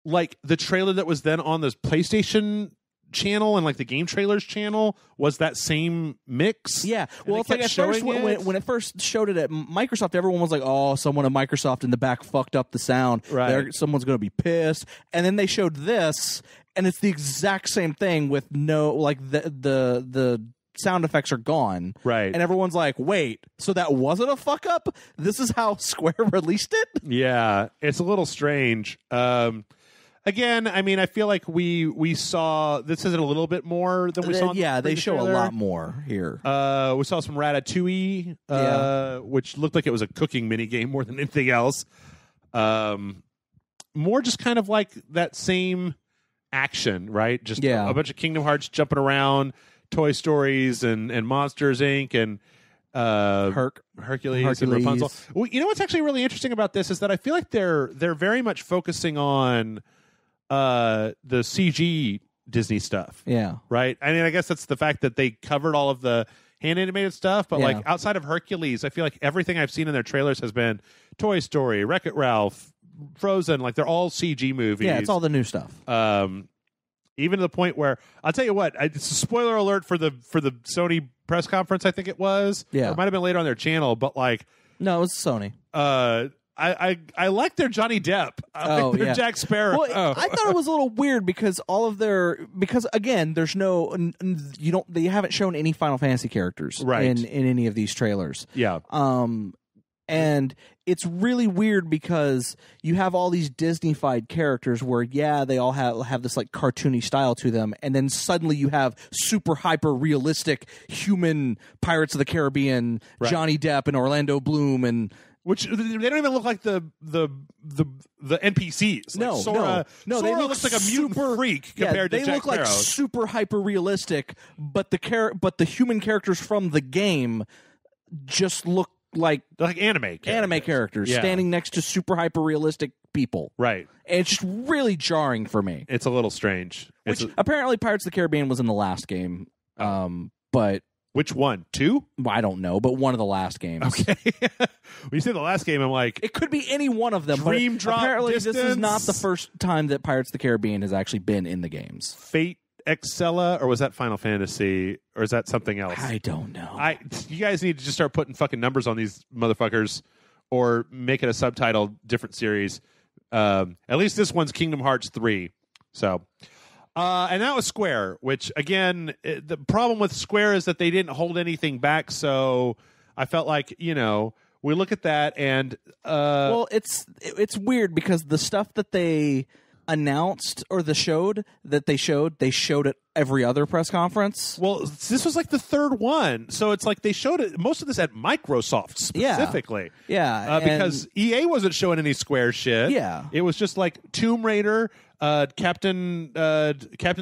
like the trailer that was then on the PlayStation channel and like the game trailers channel was that same mix. Yeah. Well, it's like at first when it first showed it at Microsoft, everyone was like, "Oh, someone at Microsoft in the back fucked up the sound. Right. Someone's going to be pissed." And then they showed this, and it's the exact same thing with no like the sound effects are gone. Right. And everyone's like, "Wait, so that wasn't a fuck up? This is how Square released it?" Yeah, it's a little strange. Again, I mean, I feel like we saw this is a little bit more than we saw. Yeah, they show a lot more here. We saw some Ratatouille, which looked like it was a cooking mini game more than anything else. More just kind of like that same action, right? Just a bunch of Kingdom Hearts jumping around, Toy Stories and Monsters Inc. and Hercules and Rapunzel. Well, you know what's actually really interesting about this is that I feel like they're very much focusing on the CG Disney stuff. Yeah. Right? I mean, I guess that's the fact that they covered all of the hand animated stuff, but like outside of Hercules, I feel like everything I've seen in their trailers has been Toy Story, Wreck-It Ralph, Frozen, like they're all CG movies. Yeah, it's all the new stuff. Even to the point where I'll tell you what, it's a spoiler alert for the Sony press conference, I think it was. Yeah. Or it might have been later on their channel, but like no, it was Sony. I like their Johnny Depp. I like their Jack Sparrow. Well, I thought it was a little weird because because again, there's they haven't shown any Final Fantasy characters in any of these trailers. Yeah. And it's really weird because you have all these Disney-fied characters where, they all have this like cartoony style to them, and then suddenly you have super hyper-realistic human Pirates of the Caribbean, Johnny Depp and Orlando Bloom, and which they don't even look like the NPCs. No, Sora, no, Sora they look looks like a mutant freak compared to Jack They look like super hyper-realistic, but the human characters from the game just look like anime characters standing next to super hyper realistic people. Right. And it's just really jarring for me. It's a little strange. Which apparently Pirates of the Caribbean was in the last game. But which one? 2? I don't know, but one of the last games. Okay. When you say the last game, I'm like, it could be any one of them. Dream but Drop apparently Distance? This is not the first time that Pirates of the Caribbean has actually been in the games. Fate Excella, or was that Final Fantasy, or is that something else? I don't know. You guys need to just start putting fucking numbers on these motherfuckers, or make it a subtitle different series. At least this one's Kingdom Hearts 3. So, and that was Square, which again, the problem with Square is that they didn't hold anything back. So I felt like, we look at that and well, it's weird because the stuff that they announced or they showed at every other press conference. Well, this was like the third one, so it's like they showed it, most of this at Microsoft specifically. Yeah, because EA wasn't showing any Square shit. Yeah, it was just like Tomb Raider, Captain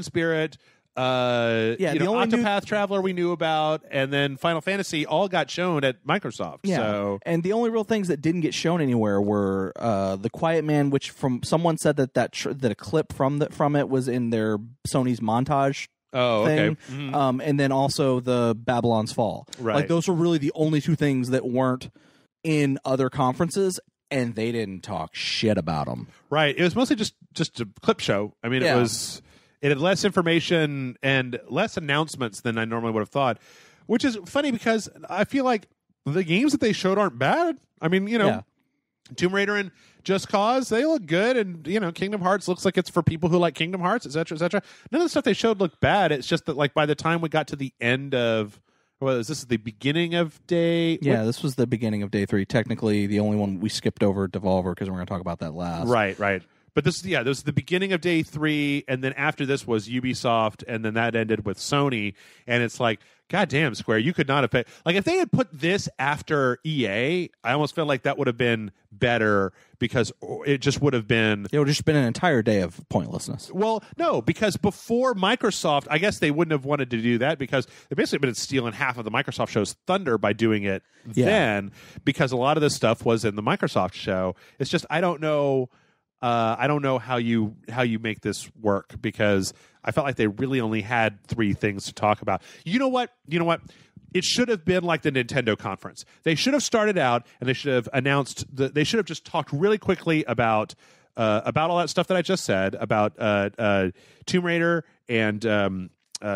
Spirit. The only Octopath Traveler we knew about, and then Final Fantasy all got shown at Microsoft. Yeah, so. And the only real things that didn't get shown anywhere were the Quiet Man, which from someone said that a clip from it was in their Sony's montage. Oh, thing. okay. Mm-hmm. And then also the Babylon's Fall. Right. Like those were really the only two things that weren't in other conferences, and they didn't talk shit about them. Right. It was mostly just a clip show. I mean, It had less information and less announcements than I normally would have thought, which is funny because I feel like the games that they showed aren't bad. I mean, Tomb Raider and Just Cause, they look good, and Kingdom Hearts looks like it's for people who like Kingdom Hearts, etc., etc. None of the stuff they showed looked bad. It's just that, like, by the time we got to the end of, this is the beginning of day. Yeah, this was the beginning of day 3. Technically, the only one we skipped over Devolver because we're going to talk about that last. Right. But this was the beginning of day 3, and then after this was Ubisoft, and then that ended with Sony. And it's like, goddamn, Square, you could not have paid. Like, if they had put this after EA, I almost feel like that would have been better because it just would have been. It would have just been an entire day of pointlessness. Well, no, because before Microsoft, I guess they wouldn't have wanted to do that because they basically been stealing half of the Microsoft show's thunder by doing it then, because a lot of this stuff was in the Microsoft show. It's just, I don't know. I don't know how you make this work because I felt like they really only had 3 things to talk about. You know what? It should have been like the Nintendo conference. They should have started out and they should have announced they should have just talked really quickly about all that stuff that I just said about Tomb Raider and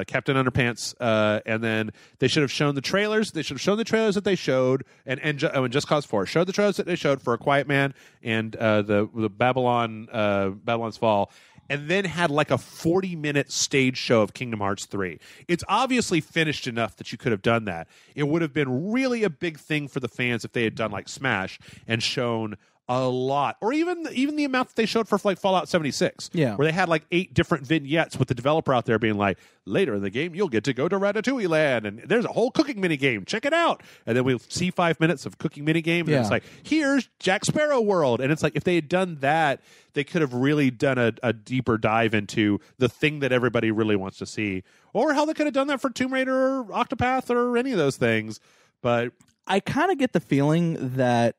Captain Underpants, and then they should have shown the trailers. They should have shown the trailers that they showed, and Just Cause 4 showed the trailers that they showed for A Quiet Man and the Babylon's Fall, and then had like a 40-minute stage show of Kingdom Hearts 3. It's obviously finished enough that you could have done that. It would have been really a big thing for the fans if they had done like Smash and shown a lot, or even the amount that they showed for like Fallout 76, where they had like 8 different vignettes with the developer out there being like, later in the game you'll get to go to Ratatouille Land, and there's a whole cooking mini game. Check it out, and then we'll see 5 minutes of cooking mini game, and it's like, here's Jack Sparrow World, and it's like if they had done that, they could have really done a deeper dive into the thing that everybody really wants to see, or how they could have done that for Tomb Raider or Octopath or any of those things. But I kind of get the feeling that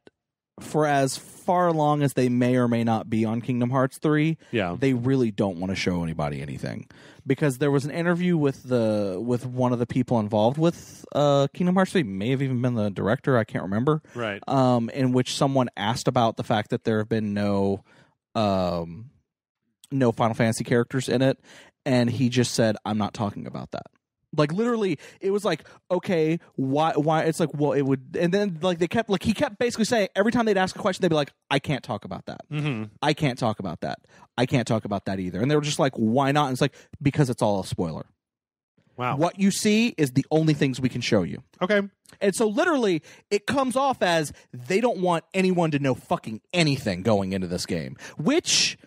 for as far along as they may or may not be on Kingdom Hearts 3, they really don't want to show anybody anything. Because there was an interview with one of the people involved with Kingdom Hearts 3, may have even been the director, I can't remember. Right. In which someone asked about the fact that there have been no Final Fantasy characters in it, and he just said, I'm not talking about that. Like, literally, it was like, okay, why? It's like, well, it would, and then like he kept basically saying every time they'd ask a question, they'd be like, I can't talk about that. Mm-hmm. I can't talk about that. I can't talk about that either. And they were just like, why not? And it's like, because it's all a spoiler. Wow. What you see is the only things we can show you. Okay. And so literally, it comes off as they don't want anyone to know fucking anything going into this game, which.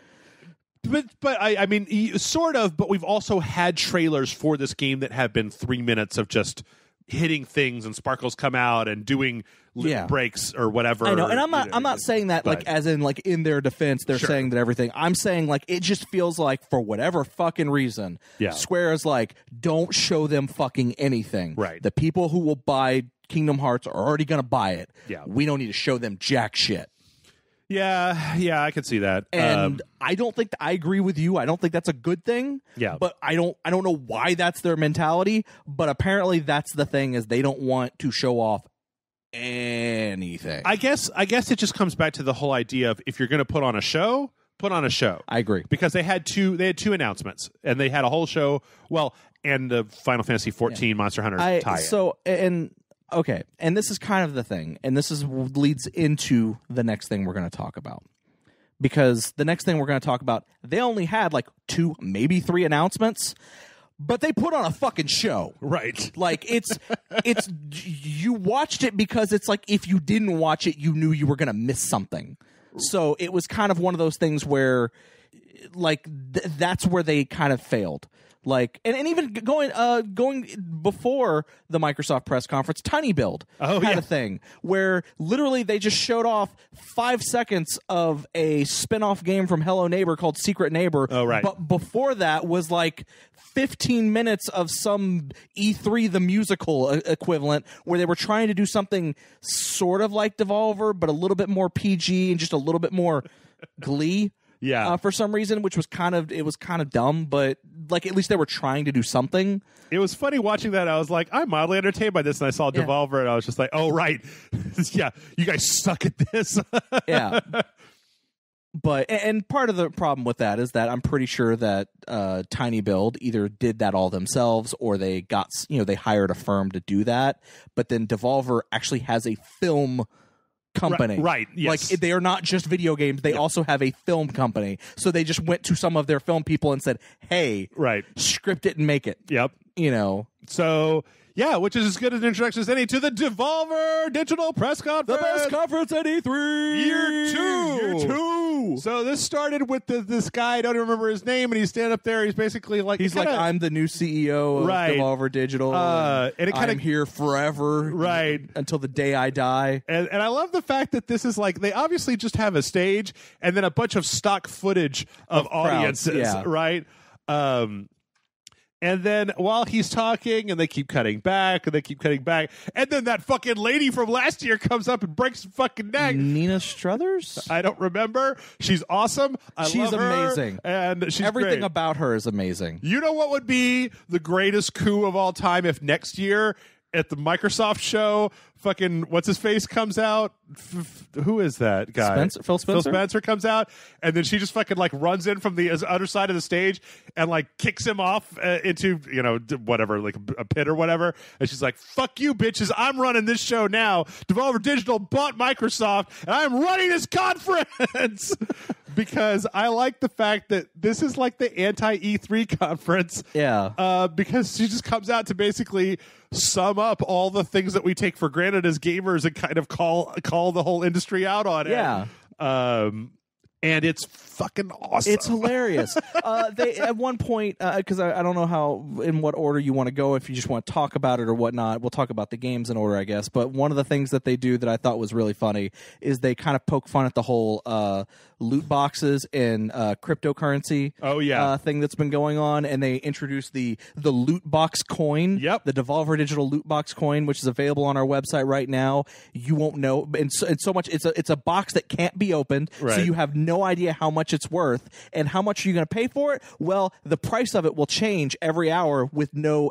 But I mean, sort of, but we've also had trailers for this game that have been 3 minutes of just hitting things and sparkles come out and doing breaks or whatever. I know, and I'm not saying that like as in like in their defense they're saying that everything. I'm saying like it just feels like for whatever fucking reason, Square is like, don't show them fucking anything. Right. The people who will buy Kingdom Hearts are already going to buy it. Yeah. We don't need to show them jack shit. Yeah, I could see that. And I don't think I agree with you. I don't think that's a good thing. Yeah. But I don't know why that's their mentality, but apparently that's the thing, is they don't want to show off anything. I guess it just comes back to the whole idea of, if you're going to put on a show, put on a show. I agree. Because they had two announcements, and they had a whole show, and the Final Fantasy 14 Monster Hunter tie-in. So, okay, and this is kind of the thing, and this leads into the next thing we're going to talk about. Because the next thing we're going to talk about, they only had like 2, maybe 3 announcements, but they put on a fucking show. Right. Like, it's you watched it because it's like, if you didn't watch it, you knew you were going to miss something. So it was kind of one of those things where, like, that's where they kind of failed. Like, and even going before the Microsoft press conference, Tiny Build had a thing where literally they just showed off 5 seconds of a spin-off game from Hello Neighbor called Secret Neighbor. Oh, right. But before that was like 15 minutes of some E3 the musical equivalent, where they were trying to do something sort of like Devolver, but a little bit more PG and just a little bit more Glee. Yeah, for some reason, which was kind of dumb, but like, at least they were trying to do something. It was funny watching that. I was like, I'm mildly entertained by this, and I saw Devolver, and I was just like, oh right, yeah, you guys suck at this. Yeah, but and part of the problem with that is that I'm pretty sure that Tiny Build either did that all themselves, or they got they hired a firm to do that. But then Devolver actually has a film company, right? Yes. Like, they are not just video games; they also have a film company. So they just went to some of their film people and said, "Hey, script it and make it." Yep. So yeah, which is as good an introduction as any to the Devolver Digital press conference, the best conference at E3 year 2. So this started with this guy. I don't even remember his name, and he's standing up there. He's basically like, I'm the new CEO of Devolver Digital, and it I'm here forever, until the day I die. And I love the fact that this is like, they obviously just have a stage and then a bunch of stock footage of audiences, right? And then while he's talking, and they keep cutting back, and then that fucking lady from last year comes up and breaks his fucking neck. Nina Struthers? I don't remember. She's awesome. She's love her, amazing. And she's everything great. about her is amazing. You know what would be the greatest coup of all time if next year at the Microsoft show, fucking what's his face comes out? Who is that guy? Phil Spencer? Phil Spencer comes out, and then she just fucking like runs in from the other side of the stage and like kicks him off into whatever, like a pit or whatever. And she's like, "Fuck you, bitches! I'm running this show now. Devolver Digital bought Microsoft, and I'm running this conference." Because I like the fact that this is like the anti-E3 conference. Yeah. Because she just comes out to basically sum up all the things that we take for granted as gamers and kind of call the whole industry out on it. Yeah. And it's fucking awesome. It's hilarious. They at one point, because I don't know in what order you want to go, if you just want to talk about it or whatnot. We'll talk about the games in order, I guess. But one of the things that they do that I thought was really funny is they kind of poke fun at the whole loot boxes and cryptocurrency thing that's been going on, and they introduced the loot box coin, the Devolver Digital loot box coin, which is available on our website right now. You won't know, and so much it's a box that can't be opened, so you have no idea how much it's worth. And how much are you going to pay for it? Well, the price of it will change every hour with no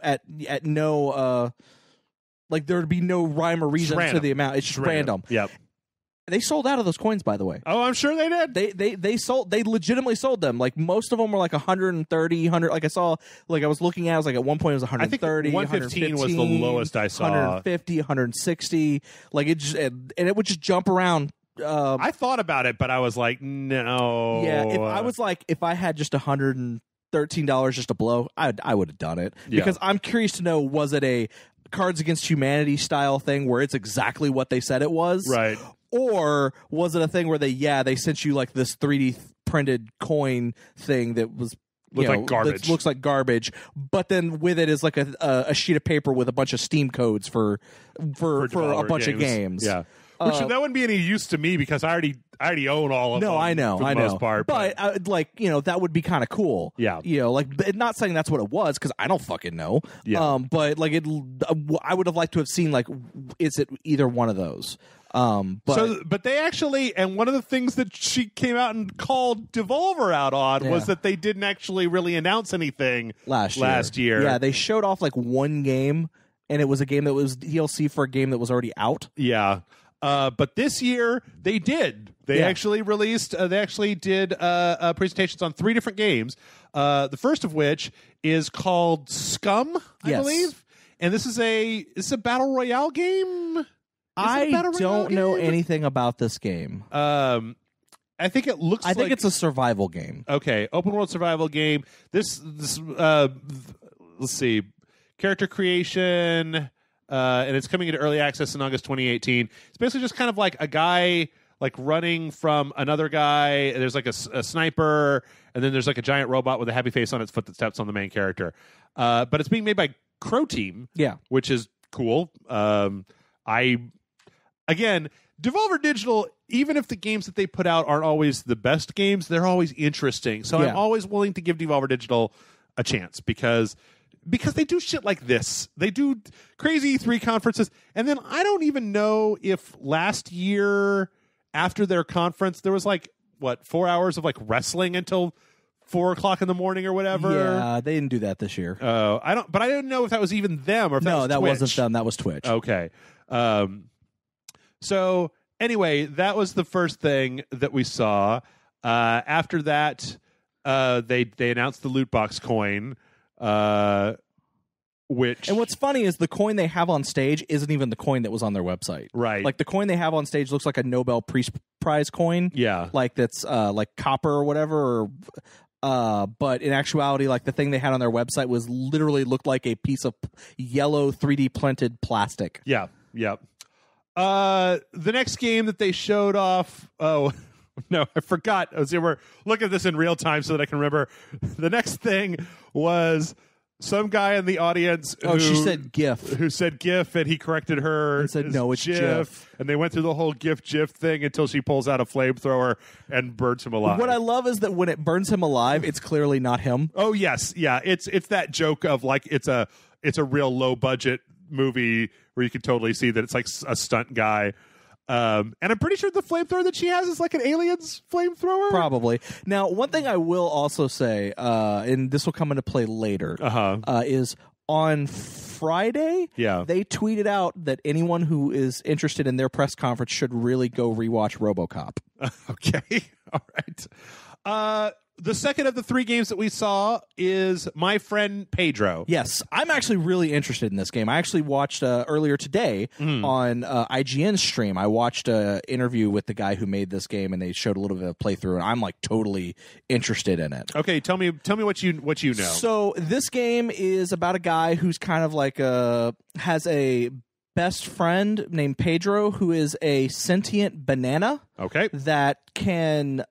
like, there'd be no rhyme or reason to the amount. It's just random. Yep. They sold out of those coins, by the way. Oh, I'm sure they did. They legitimately sold them. Like, most of them were like 130, 100. Like, I was looking at, I was like, at one point it was 130. I think 115 was the lowest I saw. 150, 160. Like, it just, and it would just jump around. I thought about it, but I was like, no. Yeah, if I had just $113 just to blow, I would have done it. Yeah. Because I'm curious to know, was it a Cards Against Humanity style thing where it's exactly what they said it was? Right. Or was it a thing where they sent you like this 3D printed coin thing that was like garbage. That looks like garbage, but then with it is like a sheet of paper with a bunch of Steam codes for a bunch of games. Yeah. Which that wouldn't be any use to me because I already own all of them. No, I know, for the most part. But that would be kind of cool. Yeah. Not saying that's what it was because I don't fucking know. Yeah. But I would have liked to have seen, like, is it either one of those? But they actually, and one of the things that she came out and called Devolver out on was that they didn't actually really announce anything last year. Yeah, they showed off like one game, and it was a game that was DLC for a game that was already out. Yeah. But this year they did. They actually released. They actually did presentations on 3 different games. The first of which is called Scum, I believe, and this is a battle royale game. I don't know anything about this game. I think it looks. I think it's a survival game. Okay, open world survival game. This let's see, character creation. And it's coming into early access in August 2018. It's basically just kind of like a guy like running from another guy. There's like a sniper, and then there's like a giant robot with a happy face on its foot that steps on the main character. But it's being made by Crow Team, which is cool. Again, Devolver Digital, even if the games that they put out aren't always the best games, they're always interesting. So I'm always willing to give Devolver Digital a chance because they do shit like this. They do crazy E3 conferences. And then I don't even know if last year after their conference, there was like, 4 hours of like wrestling until 4 o'clock in the morning or whatever. Yeah, they didn't do that this year. I didn't know if that was even them or if that was Twitch. No, that wasn't them. That was Twitch. Okay. So anyway, that was the first thing that we saw. After that, they announced the loot box coin. Which, and what's funny is the coin they have on stage isn't even the coin that was on their website. Right. Like the coin they have on stage looks like a Nobel Prize coin. Yeah. Like that's like copper or whatever. But in actuality, like the thing they had on their website was literally looked like a piece of yellow 3D printed plastic. Yeah. Yeah. The next game that they showed off. Oh. No, I forgot. We're looking at this in real time so that I can remember. The next thing was some guy in the audience. She said GIF. Who said GIF, and he corrected her. And said, no, it's GIF. And they went through the whole GIF thing until she pulls out a flamethrower and burns him alive. What I love is that when it burns him alive, it's clearly not him. Oh, yes. Yeah. It's that joke of like it's a real low budget movie where you can totally see that it's like a stunt guy. And I'm pretty sure the flamethrower that she has is like an alien's flamethrower. Probably. Now, one thing I will also say, and this will come into play later, is on Friday, they tweeted out that anyone who is interested in their press conference should really go rewatch RoboCop. Okay. All right. The second of the 3 games that we saw is My Friend Pedro. Yes, I'm actually really interested in this game. I actually watched earlier today on IGN's stream. I watched an interview with the guy who made this game, and they showed a little bit of playthrough, and I'm like totally interested in it. Okay, tell me what you know. So this game is about a guy who's kind of like has a best friend named Pedro who is a sentient banana. Okay, that can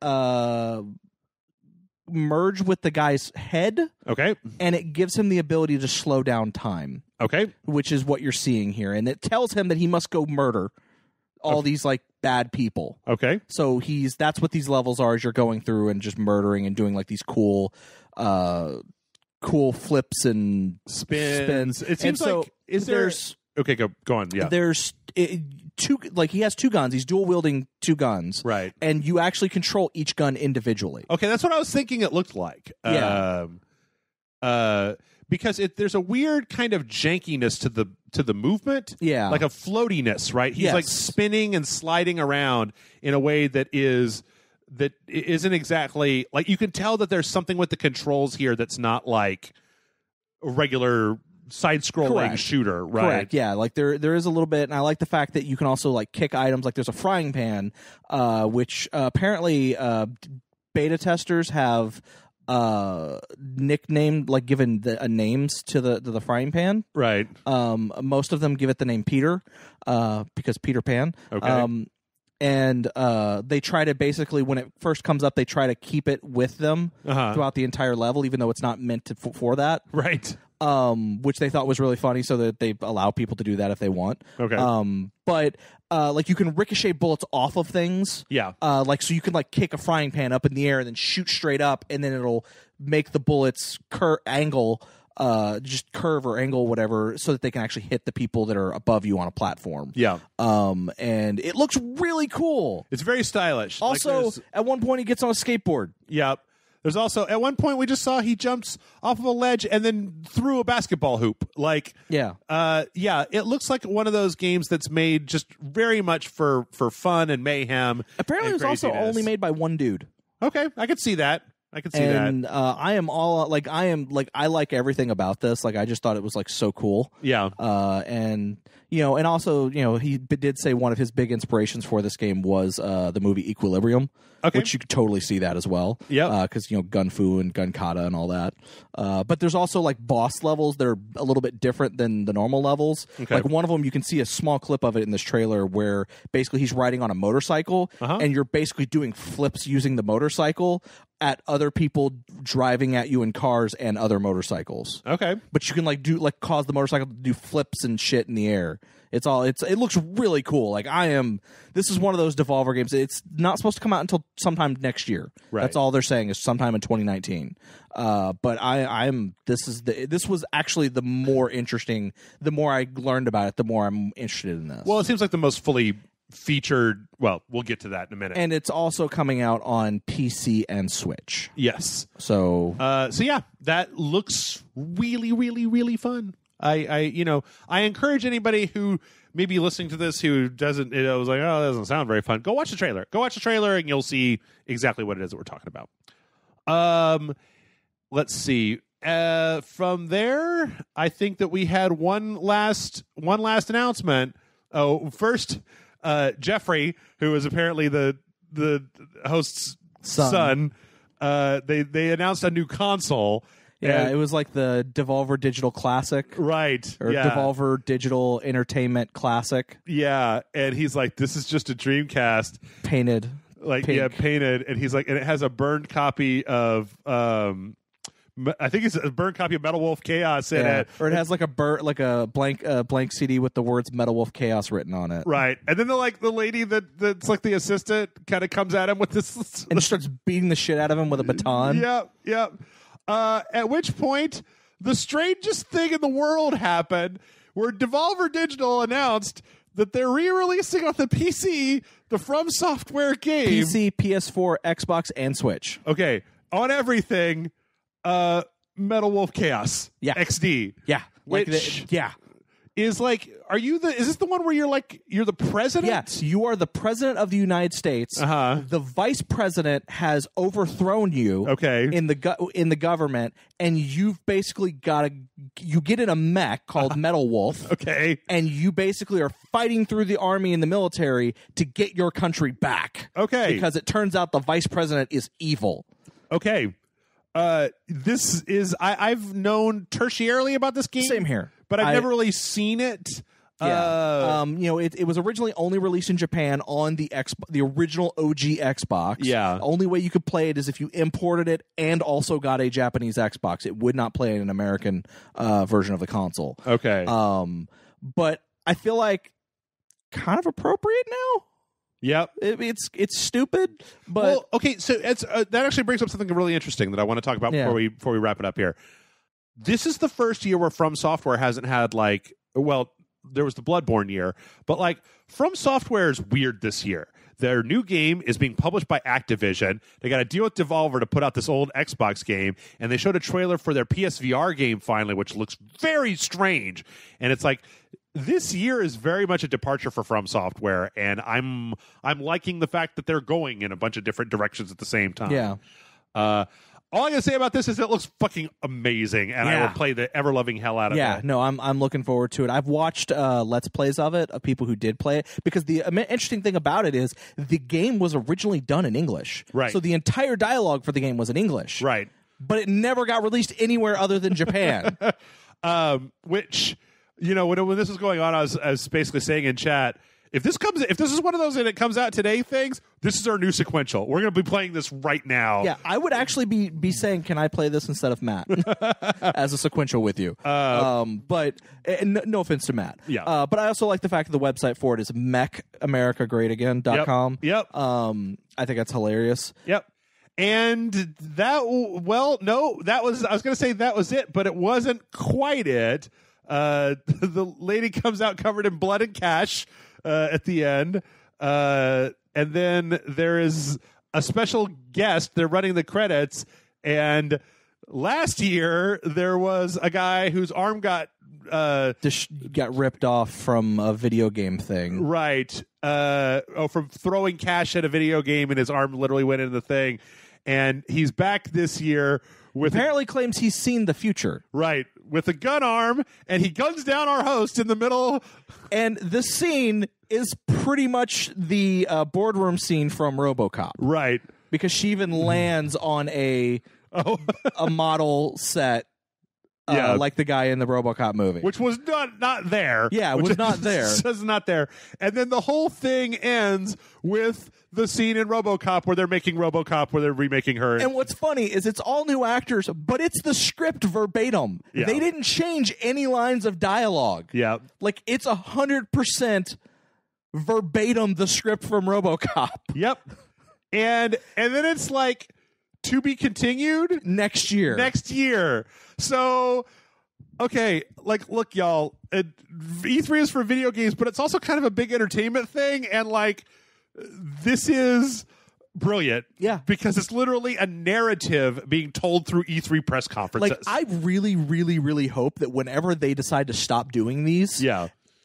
merge with the guy's head. Okay. And it gives him the ability to slow down time. Okay. Which is what you're seeing here. And it tells him that he must go murder all these like bad people. Okay. So that's what these levels are, as you're going through and just murdering and doing like these cool flips and spins. It seems like okay, go on. Yeah. There's two, like he has 2 guns. He's dual wielding 2 guns. Right. And you actually control each gun individually. Okay, that's what I was thinking it looked like. Yeah. Because there's a weird kind of jankiness to the movement. Yeah. Like a floatiness, right? He's like spinning and sliding around in a way that isn't exactly like, you can tell that there's something with the controls here that's not like a regular side-scrolling shooter, right? Correct. Yeah, like there is a little bit, and I like the fact that you can also like kick items. Like there's a frying pan, which apparently beta testers have nicknamed, like given names to the frying pan. Right. Most of them give it the name Peter, because Peter Pan. Okay. And they try to basically, when it first comes up, they try to keep it with them throughout the entire level, even though it's not meant for that. Right. Which they thought was really funny, so that they allow people to do that if they want. Okay. But like you can ricochet bullets off of things. Yeah. Like so you can like kick a frying pan up in the air and then shoot straight up, and then it'll make the bullets angle just curve or angle, whatever, so that they can actually hit the people that are above you on a platform. Yeah. And it looks really cool. It's very stylish. Also, at one point, he gets on a skateboard. Yep. There's also, at one point, we just saw he jumps off of a ledge and then through a basketball hoop. It looks like one of those games that's made just very much for fun and mayhem. Apparently, it was also only made by one dude. Okay, I could see that. And I am all like, I like everything about this. Like, I just thought it was like so cool. Yeah. And also, he did say one of his big inspirations for this game was the movie Equilibrium. Okay. Which you could totally see that as well. Yeah. Because, Gun Fu and Gun Kata and all that. But there's also like boss levels that are a little bit different than the normal levels. Okay. Like one of them, you can see a small clip of it in this trailer where basically he's riding on a motorcycle and you're basically doing flips using the motorcycle at other people driving at you in cars and other motorcycles. Okay. But you can cause the motorcycle to do flips and shit in the air. It looks really cool. This is one of those Devolver games. It's not supposed to come out until sometime next year. Right. That's all they're saying is sometime in 2019. But this was actually the more interesting, the more I learned about it, the more I'm interested in this. Well, it seems like the most fully featured. Well, we'll get to that in a minute. And it's also coming out on PC and Switch. Yes. So yeah, that looks really, really, really fun. I encourage anybody who may be listening to this who doesn't, was like, oh, that doesn't sound very fun. Go watch the trailer. Go watch the trailer, and you'll see exactly what it is that we're talking about. Let's see. From there, I think that we had one last announcement. Oh, first, Jeffrey, who is apparently the host's son, they announced a new console. Yeah, it was like the Devolver Digital Classic. Right. Or Devolver Digital Entertainment Classic. Yeah, and he's like, this is just a Dreamcast. Painted. Painted. And he's like, and it has a burned copy of, I think it's a burned copy of Metal Wolf Chaos in it. Or it has like a blank CD with the words Metal Wolf Chaos written on it. Right. And then the lady that's like the assistant kind of comes at him with this. And starts beating the shit out of him with a baton. Yeah. At which point, the strangest thing in the world happened, where Devolver Digital announced that they're re-releasing on the PC the From Software game. PC, PS4, Xbox, and Switch. Okay, on everything, Metal Wolf Chaos. Yeah. XD. Yeah. Is like, is this the one where you're the president? Yes, you are the president of the United States. The vice president has overthrown you. Okay. In the government, and you've basically you get in a mech called Metal Wolf. Okay. And you basically are fighting through the army and the military to get your country back. Okay. Because it turns out the vice president is evil. Okay. This is I've known tertiarily about this game. Same here. But I've never really seen it. Yeah. It was originally only released in Japan on the original OG Xbox. Yeah. The only way you could play it is if you imported it and also got a Japanese Xbox. It would not play in an American version of the console. Okay. But I feel like kind of appropriate now. Yep. It's stupid, but well, okay. So it's that actually brings up something really interesting that I want to talk about before we wrap it up here. This is the first year where From Software hasn't had there was the Bloodborne year, but From Software is weird this year. Their new game is being published by Activision. They got to deal with Devolver to put out this old Xbox game, and they showed a trailer for their PSVR game finally, which looks very strange. And it's like, this year is very much a departure for From Software, and I'm liking the fact that they're going in a bunch of different directions at the same time. Yeah. All I gotta say about this is it looks fucking amazing, and I will play the ever-loving hell out of it. Yeah, no, I'm looking forward to it. I've watched Let's Plays of it, of people who did play it, because the interesting thing about it is the game was originally done in English. Right. So the entire dialogue for the game was in English. Right. But it never got released anywhere other than Japan. Which, when this was going on, I was basically saying in chat, if this is one of those and it comes out today things, this is our new sequential. We're going to be playing this right now. Yeah, I would actually be saying, can I play this instead of Matt as a sequential with you? But no offense to Matt. Yeah. But I also like the fact that the website for it is mechamericagreatagain.com. Yep. I think that's hilarious. Yep. And that, well, no, I was going to say that was it, but it wasn't quite it. The lady comes out covered in blood and cash at the end. And then there is a special guest. They're running the credits. And last year, there was a guy whose arm got ripped off from a video game thing. Right. From throwing cash at a video game, and his arm literally went into the thing. And he's back this year with apparently claims he's seen the future. Right. With a gun arm, and he guns down our host in the middle. And this scene is pretty much the boardroom scene from RoboCop. Right. Because she even lands on a model set. Like the guy in the RoboCop movie. Which was not there. Yeah, it was not there. It was not there. And then the whole thing ends with the scene in RoboCop where they're making RoboCop, where they're remaking her. And what's funny is it's all new actors, but it's the script verbatim. Yeah. They didn't change any lines of dialogue. Yeah. Like, it's 100% verbatim the script from RoboCop. Yep. And then it's like, to be continued next year. So, okay, like, look, y'all, E3 is for video games, but it's also kind of a big entertainment thing, and like, this is brilliant. Yeah. Because it's literally a narrative being told through E3 press conferences. Like, I really, really, really hope that whenever they decide to stop doing these,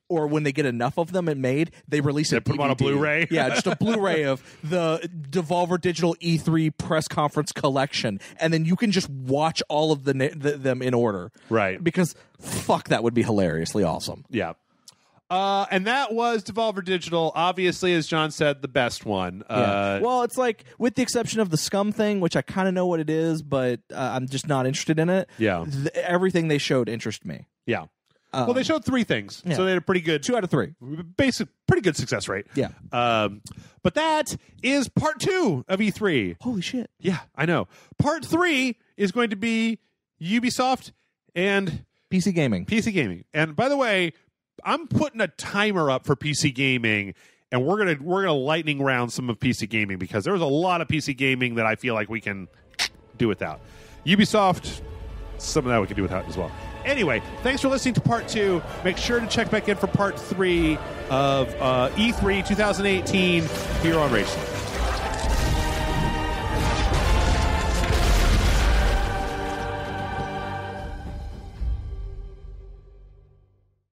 or when they get enough of them made, they release it. Put them on a Blu-ray. Yeah, just a Blu-ray of the Devolver Digital E3 press conference collection, and then you can just watch all of them in order. Right. Because fuck, that would be hilariously awesome. Yeah. And that was Devolver Digital, obviously, as John said, the best one. Well, it's like, with the exception of the Scum thing, which I kind of know what it is, but I'm just not interested in it. Yeah. Everything they showed interested me. Yeah. Well, they showed 3 things, so they had a pretty good 2 out of 3, pretty good success rate. Yeah. But that is part 2 of E3. Holy shit! Yeah, I know. Part 3 is going to be Ubisoft and PC gaming. And by the way, I'm putting a timer up for PC gaming, and we're gonna lightning round some of PC gaming because there's a lot of PC gaming that I feel like we can do without. Ubisoft, some of that we can do without as well. Anyway, thanks for listening to part 2. Make sure to check back in for part 3 of E3 2018 here on Racing.